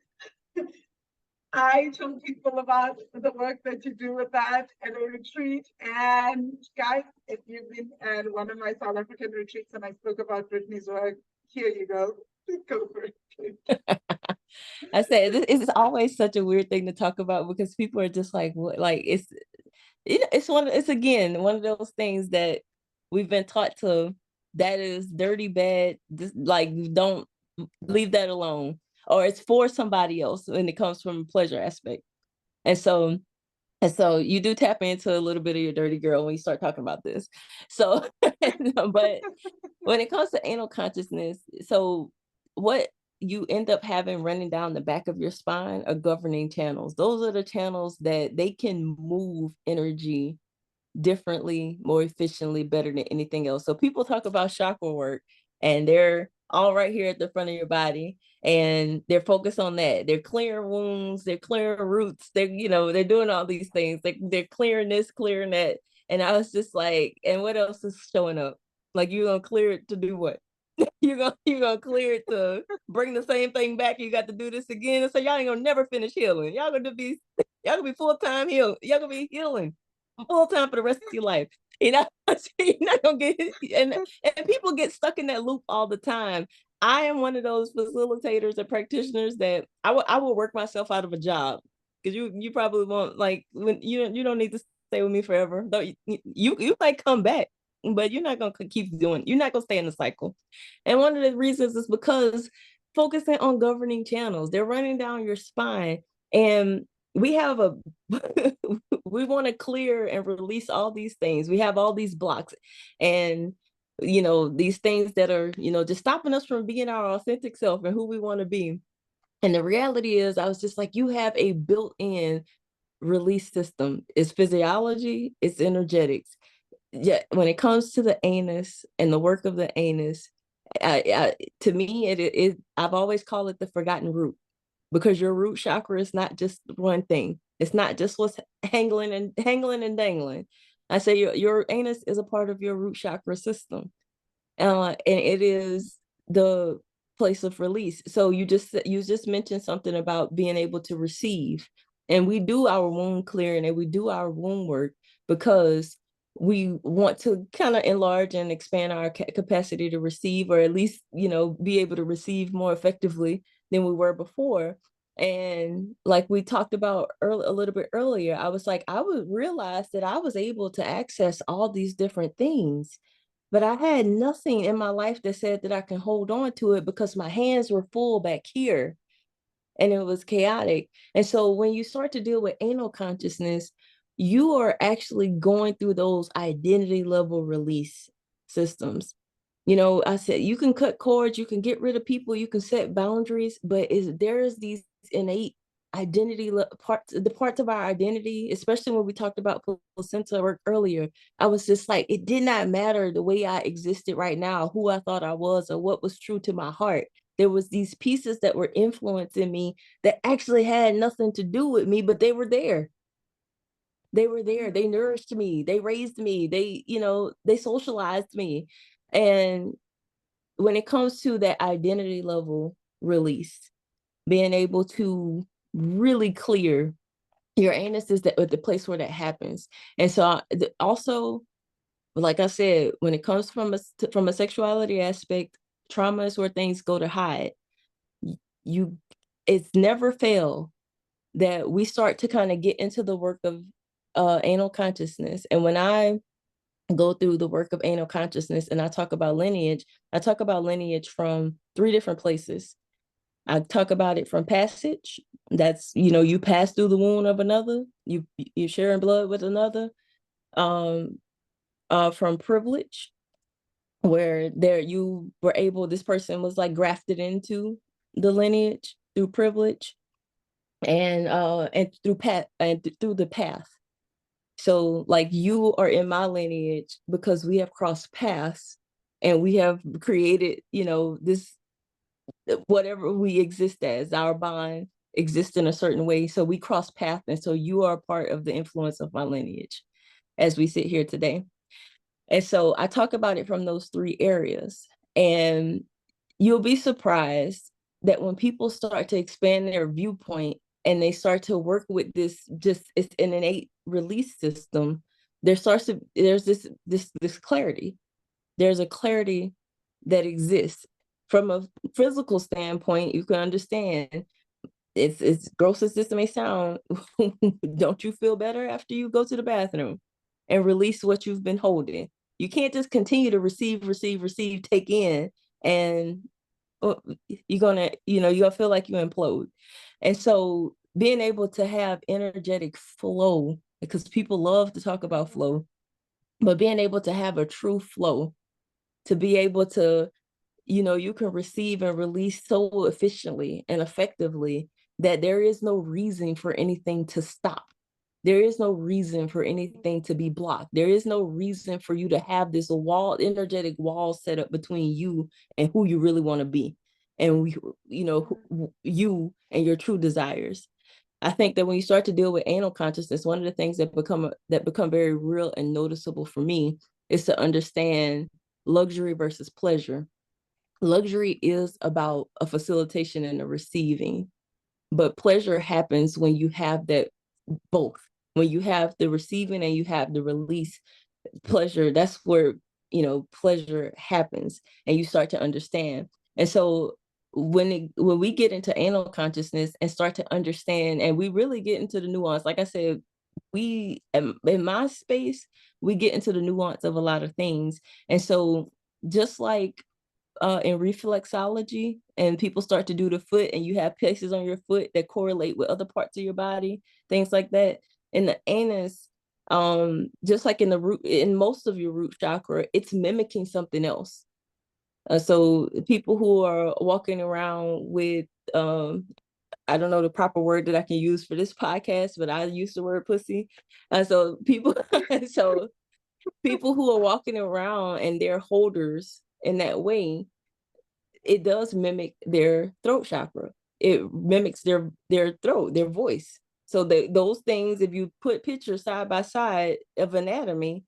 I tell people about the work that you do with that at a retreat. And guys, if you've been at one of my South African retreats and I spoke about Brittany's work, here you go. Go for it. I said it's always such a weird thing to talk about because people are just like, what? Like it's again one of those things that we've been taught to, that is dirty, bad. Just like, don't leave that alone, or it's for somebody else when it comes from a pleasure aspect. And so you do tap into a little bit of your dirty girl when you start talking about this. So, but when it comes to anal consciousness, so what you end up having running down the back of your spine are governing channels. Those are the channels that they can move energy differently, more efficiently, better than anything else. So people talk about chakra work and they're all right here at the front of your body. And they're focused on that. They're clearing wounds, they're clearing roots, they're doing all these things. They're clearing this, clearing that. And I was just like, and what else is showing up? Like, you're gonna clear it to do what? You're gonna clear it to bring the same thing back. You got to do this again. And so y'all ain't gonna never finish healing. Y'all gonna be full-time heal. Y'all gonna be healing full-time for the rest of your life. You know, you're not gonna get and people get stuck in that loop all the time. I am one of those facilitators and practitioners that I will work myself out of a job, because you probably won't, like, when you don't need to stay with me forever. Though you might come back, but you're not gonna keep doing. You're not gonna stay in the cycle. And one of the reasons is because focusing on governing channels, they're running down your spine, and we have a we want to clear and release all these things. We have all these blocks, and these things that are just stopping us from being our authentic self and who we want to be. And the reality is, I was just like, you have a built-in release system. It's physiology, it's energetics. Yeah, when it comes to the anus and the work of the anus, to me, I've always called it the forgotten root, because your root chakra is not just one thing. It's not just what's hangling and dangling. I say your anus is a part of your root chakra system, and it is the place of release. So you just mentioned something about being able to receive, and we do our wound clearing and we do our wound work because we want to kind of enlarge and expand our capacity to receive, or at least be able to receive more effectively than we were before. And like we talked about a little bit earlier, I was like, I would realize that I was able to access all these different things, but I had nothing in my life that said that I can hold on to it, because my hands were full back here and it was chaotic. And so when you start to deal with anal consciousness, you are actually going through those identity level release systems. I said, you can cut cords, you can get rid of people, you can set boundaries, but there's these innate identity parts, the parts of our identity, especially when we talked about placenta work earlier. I was just like, it did not matter the way I existed right now, who I thought I was, or what was true to my heart. There was these pieces that were influencing me that actually had nothing to do with me, but they were there. They were there. They nourished me. They raised me. They socialized me. And when it comes to that identity level release, being able to really clear your anus is the place where that happens. And so also, like I said, when it comes from a sexuality aspect, trauma is where things go to hide. It's never failed that we start to kind of get into the work of anal consciousness. And when I go through the work of anal consciousness and I talk about lineage from 3 different places. I talk about it from passage. That's, you pass through the wound of another, you're sharing blood with another. From privilege, where this person was like grafted into the lineage through privilege, and through the path. So like, you are in my lineage because we have crossed paths and we have created, this, whatever we exist as, our bond exists in a certain way. So we cross paths. And so you are a part of the influence of my lineage as we sit here today. And so I talk about it from those 3 areas. And you'll be surprised that when people start to expand their viewpoint and they start to work with this, it's an innate release system, there's this clarity. There's a clarity that exists. From a physical standpoint, you can understand, it's gross as this may sound, don't you feel better after you go to the bathroom and release what you've been holding? You can't just continue to receive, take in, and you're gonna feel like you implode. And so being able to have energetic flow, because people love to talk about flow, but being able to have a true flow, to be able to, you can receive and release so efficiently and effectively that there is no reason for anything to stop. there is no reason for anything to be blocked. There is no reason for you to have this wall, energetic wall set up between you and who you really want to be. And you and your true desires. I think that when you start to deal with anal consciousness, one of the things that become very real and noticeable for me is to understand luxury versus pleasure. Luxury is about a facilitation and a receiving, but pleasure happens when you have that both. When you have the receiving and you have the release, pleasure, that's where pleasure happens, and you start to understand. And so when we get into anal consciousness and start to understand, and we really get into the nuance, like I said, we in my space, we get into the nuance of a lot of things. And so just like in reflexology, and people start to do the foot, and you have places on your foot that correlate with other parts of your body, things like that. In the anus, just like in the root, in most of your root chakra, it's mimicking something else. So people who are walking around with, I don't know the proper word that I can use for this podcast, but I use the word pussy. So people, so people who are walking around and they're holders in that way, it does mimic their throat chakra. It mimics their throat, their voice. So those things, if you put pictures side by side of anatomy,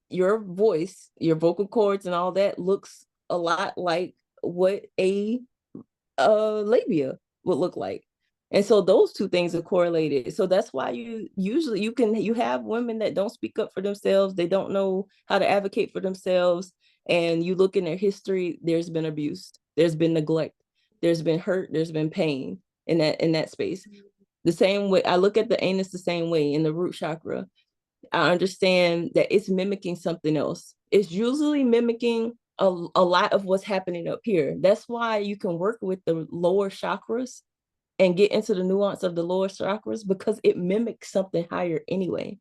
your voice, your vocal cords and all that looks a lot like what a labia would look like. And so those two things are correlated. So that's why you have women that don't speak up for themselves. They don't know how to advocate for themselves. And you look in their history, there's been abuse, there's been neglect, there's been hurt, there's been pain in that space. The same way I look at the anus the same way in the root chakra. I understand that it's mimicking something else. It's usually mimicking a lot of what's happening up here. That's why you can work with the lower chakras and get into the nuance of the lower chakras, because it mimics something higher anyway.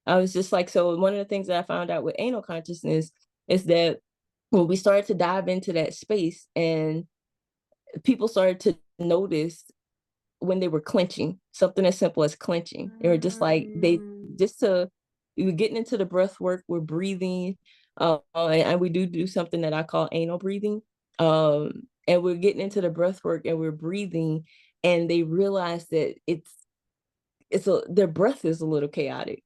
I was just like, so one of the things that I found out with anal consciousness is that when we started to dive into that space and people started to notice when they were clenching, something as simple as clenching, they were just like, we were getting into the breath work, we're breathing, and we do something that I call anal breathing. And we're getting into the breath work and we're breathing, and they realize that their breath is a little chaotic.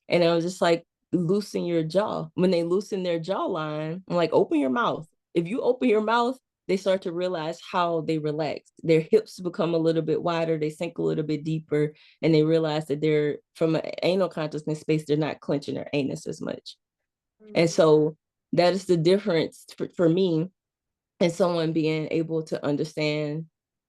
And I was just like, loosen your jaw. When they loosen their jawline, I'm like, open your mouth. If you open your mouth, they start to realize how they relax. Their hips become a little bit wider, they sink a little bit deeper, and they realize that they're, from an anal consciousness space, they're not clenching their anus as much. And so that is the difference for me, and someone being able to understand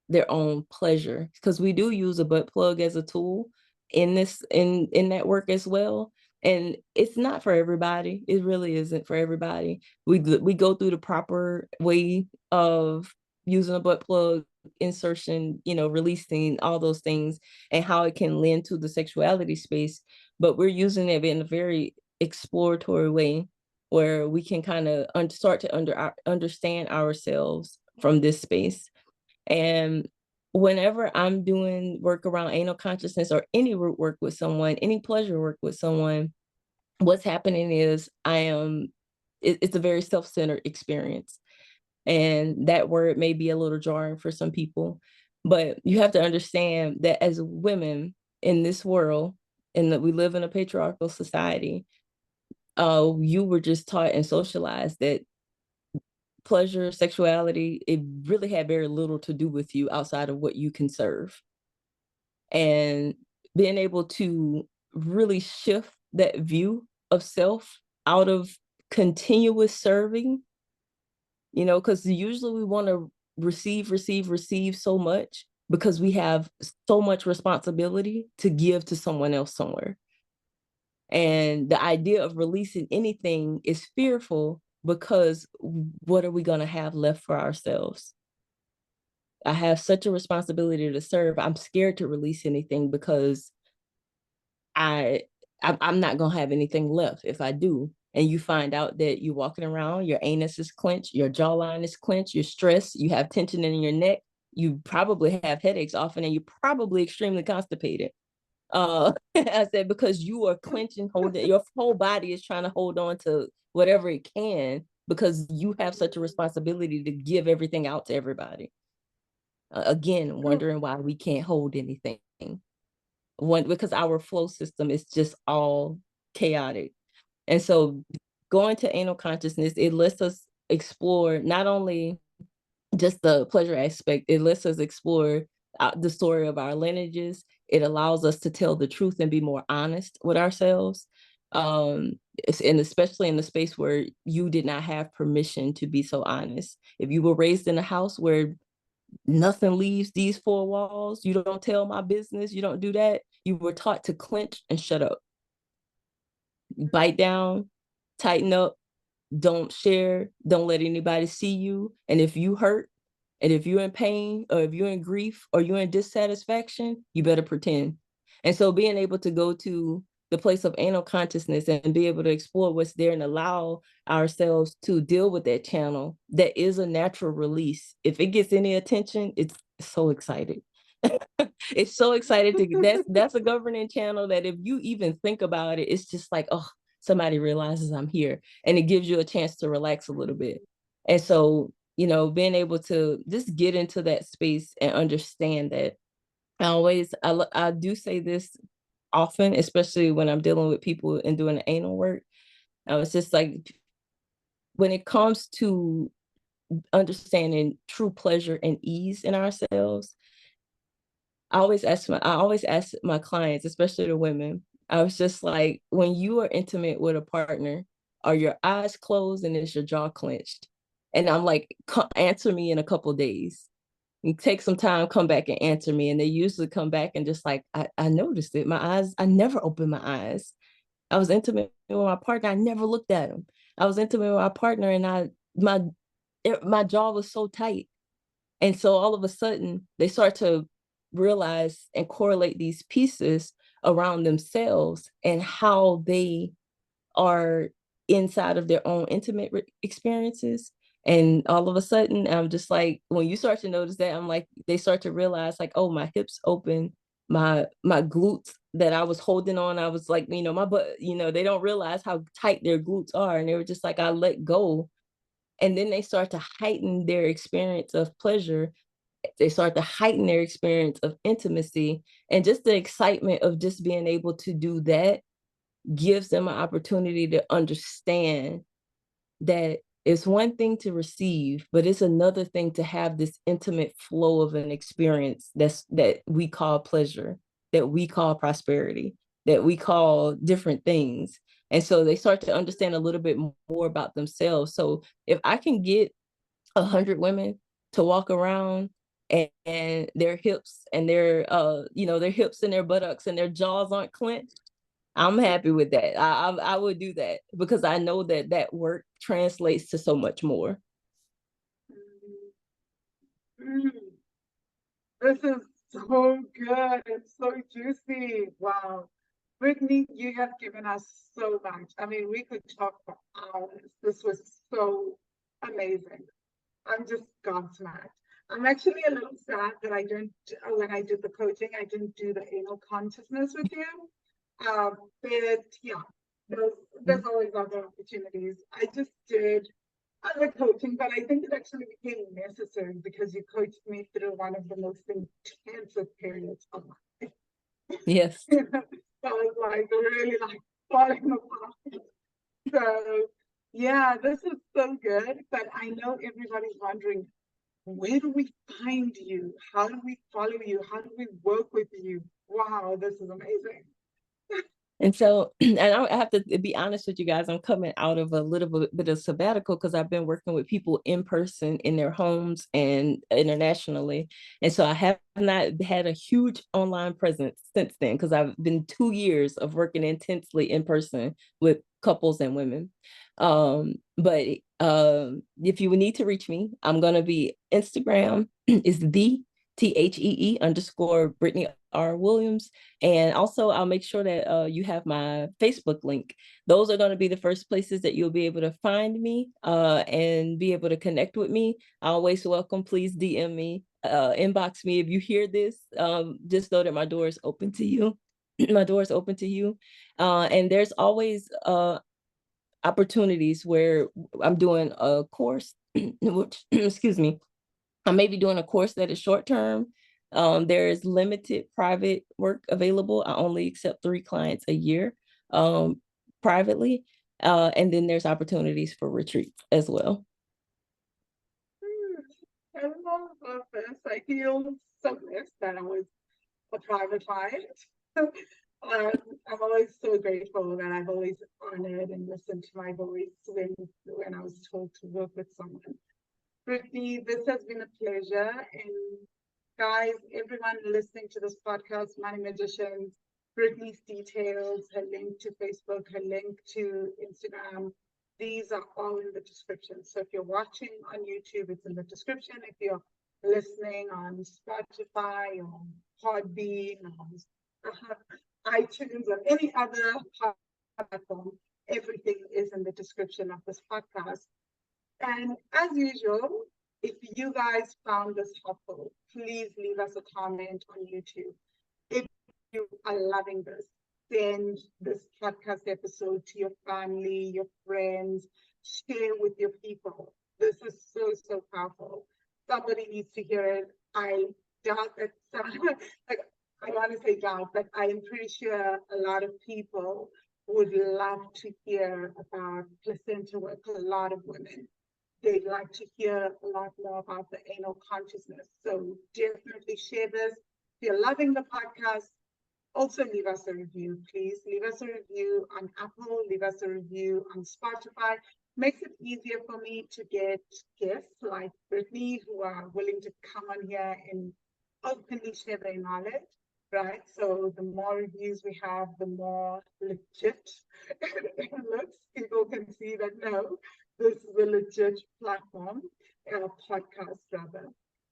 their own pleasure, because we do use a butt plug as a tool in that work as well. And it's not for everybody. It really isn't for everybody. We go through the proper way of using a butt plug, insertion, releasing, all those things, and how it can lend to the sexuality space. But we're using it in a very exploratory way, where we can kind of start to understand ourselves from this space. And whenever I'm doing work around anal consciousness or any root work with someone, any pleasure work with someone, what's happening is it's a very self-centered experience. And that word may be a little jarring for some people, but you have to understand that as women in this world, and that we live in a patriarchal society, you were just taught and socialized that pleasure, sexuality, it really had very little to do with you outside of what you can serve. And being able to really shift that view of self out of continuous serving, because usually we want to receive so much, because we have so much responsibility to give to someone else somewhere. And the idea of releasing anything is fearful, because what are we going to have left for ourselves? I have such a responsibility to serve. I'm scared to release anything, because I'm not going to have anything left if I do. And you find out that you're walking around, your anus is clenched, your jawline is clenched, you're stressed, you have tension in your neck, you probably have headaches often, and you're probably extremely constipated. I said, because you are clenching, holding, your whole body is trying to hold on to whatever it can, because you have such a responsibility to give everything out to everybody. Again, wondering why we can't hold anything. Because our flow system is just all chaotic. And so going to anal consciousness, it lets us explore not only just the pleasure aspect, it lets us explore the story of our lineages. It allows us to tell the truth and be more honest with ourselves. And especially in the space where you did not have permission to be so honest. If you were raised in a house where nothing leaves these four walls, you don't tell my business, you don't do that, you were taught to clench and shut up, bite down, tighten up, don't share, don't let anybody see you. And if you hurt, and if you're in pain, or if you're in grief, or you're in dissatisfaction, you better pretend. And so being able to go to the place of anal consciousness and be able to explore what's there and allow ourselves to deal with that channel, that is a natural release. If it gets any attention, it's so excited. It's so excited to that's a governing channel that if you even think about it, it's just like, oh, somebody realizes I'm here, and it gives you a chance to relax a little bit. And so, being able to just get into that space and understand that, I do say this often, especially when I'm dealing with people and doing the anal work. It's just like, when it comes to understanding true pleasure and ease in ourselves, I always ask my clients, especially the women, I was just like, when you are intimate with a partner, are your eyes closed and is your jaw clenched? And I'm like, answer me in a couple of days. You take some time, come back and answer me. And they usually come back and just like, I noticed it. My eyes, I never opened my eyes. I was intimate with my partner. I never looked at him. I was intimate with my partner, and my jaw was so tight. And so all of a sudden, they start to realize and correlate these pieces around themselves and how they are inside of their own intimate experiences. And all of a sudden, I'm just like, when you start to notice that, I'm like, they start to realize like, oh, my hips open, my glutes that I was holding on, I was like, my butt, they don't realize how tight their glutes are. And they were just like, I let go. And then they start to heighten their experience of pleasure. They start to heighten their experience of intimacy, and just the excitement of just being able to do that gives them an opportunity to understand that it's one thing to receive, but it's another thing to have this intimate flow of an experience that we call pleasure, that we call prosperity, that we call different things. And so they start to understand a little bit more about themselves. So if I can get 100 women to walk around and their hips and their hips and their buttocks and their jaws aren't clenched, I'm happy with that. I would do that, because I know that work translates to so much more. Mm. This is so good. It's so juicy. Wow. Brittany, you have given us so much. I mean, we could talk for hours. This was so amazing. I'm just gobsmacked. I'm actually a little sad that when I did the coaching, I didn't do the anal consciousness with you. But yeah, there's always other opportunities. I just did other coaching, but I think it actually became necessary because you coached me through one of the most intensive periods of my life. Yes. I was like really like falling apart. So yeah, this is so good. But I know everybody's wondering, where do we find you? How do we follow you? How do we work with you? Wow, this is amazing. And so, and I have to be honest with you guys, I'm coming out of a little bit of sabbatical, because I've been working with people in person in their homes and internationally. And so I have not had a huge online presence since then, because I've been 2 years of working intensely in person with couples and women. But if you would need to reach me, I'm going to be Instagram is the THEE_Brittany R. Williams. And also, I'll make sure that you have my Facebook link. Those are going to be the first places that you'll be able to find me and be able to connect with me. Always welcome. Please DM me, inbox me if you hear this. Just know that my door is open to you. my door is open to you. And there's always opportunities where I'm doing a course, which, excuse me, I may be doing a course that is short term. There is limited private work available. I only accept 3 clients a year privately. And then there's opportunities for retreat as well. I love this. I feel so blessed that I was a private client. I'm always so grateful that I've always honored and listened to my voice when I was told to work with someone. Brittany, this has been a pleasure. And guys, everyone listening to this podcast, Money Magicians, Brittany's details, her link to Facebook, her link to Instagram, these are all in the description. So if you're watching on YouTube, it's in the description. If you're listening on Spotify or Podbean or iTunes or any other platform, everything is in the description of this podcast. And as usual, if you guys found this helpful, please leave us a comment on YouTube. If you are loving this, send this podcast episode to your family, your friends, share with your people. This is so, so powerful. Somebody needs to hear it. I doubt that, like, I want to say doubt, but I'm pretty sure a lot of people would love to hear about placenta work, a lot of women. They'd like to hear a lot more about the anal consciousness. So definitely share this. If you're loving the podcast, also leave us a review, please. Leave us a review on Apple, leave us a review on Spotify. Makes it easier for me to get guests like Brittany who are willing to come on here and openly share their knowledge, right? So the more reviews we have, the more legit it looks. People can see that, no, this is a legit platform, podcast rather.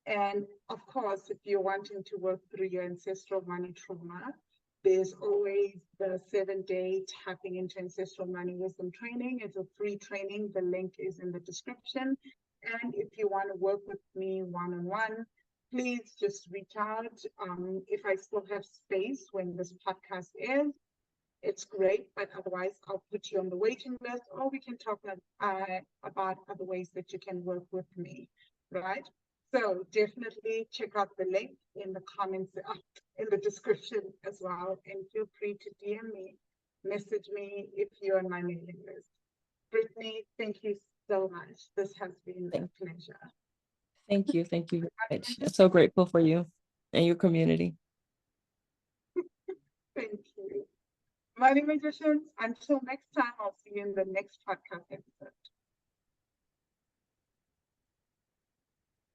And of course, if you're wanting to work through your ancestral money trauma, there's always the 7-day tapping into ancestral money wisdom training. It's a free training. The link is in the description. And if you want to work with me one-on-one, please just reach out. If I still have space when this podcast airs, it's great, but otherwise I'll put you on the waiting list, or we can talk about other ways that you can work with me, right? So definitely check out the link in the comments, in the description as well, and feel free to DM me, message me if you're on my mailing list. Brittany, thank you so much. This has been a pleasure. Thank you very much. I'm so grateful for you and your community. Thank you. Money Magicians, until next time, I'll see you in the next podcast episode.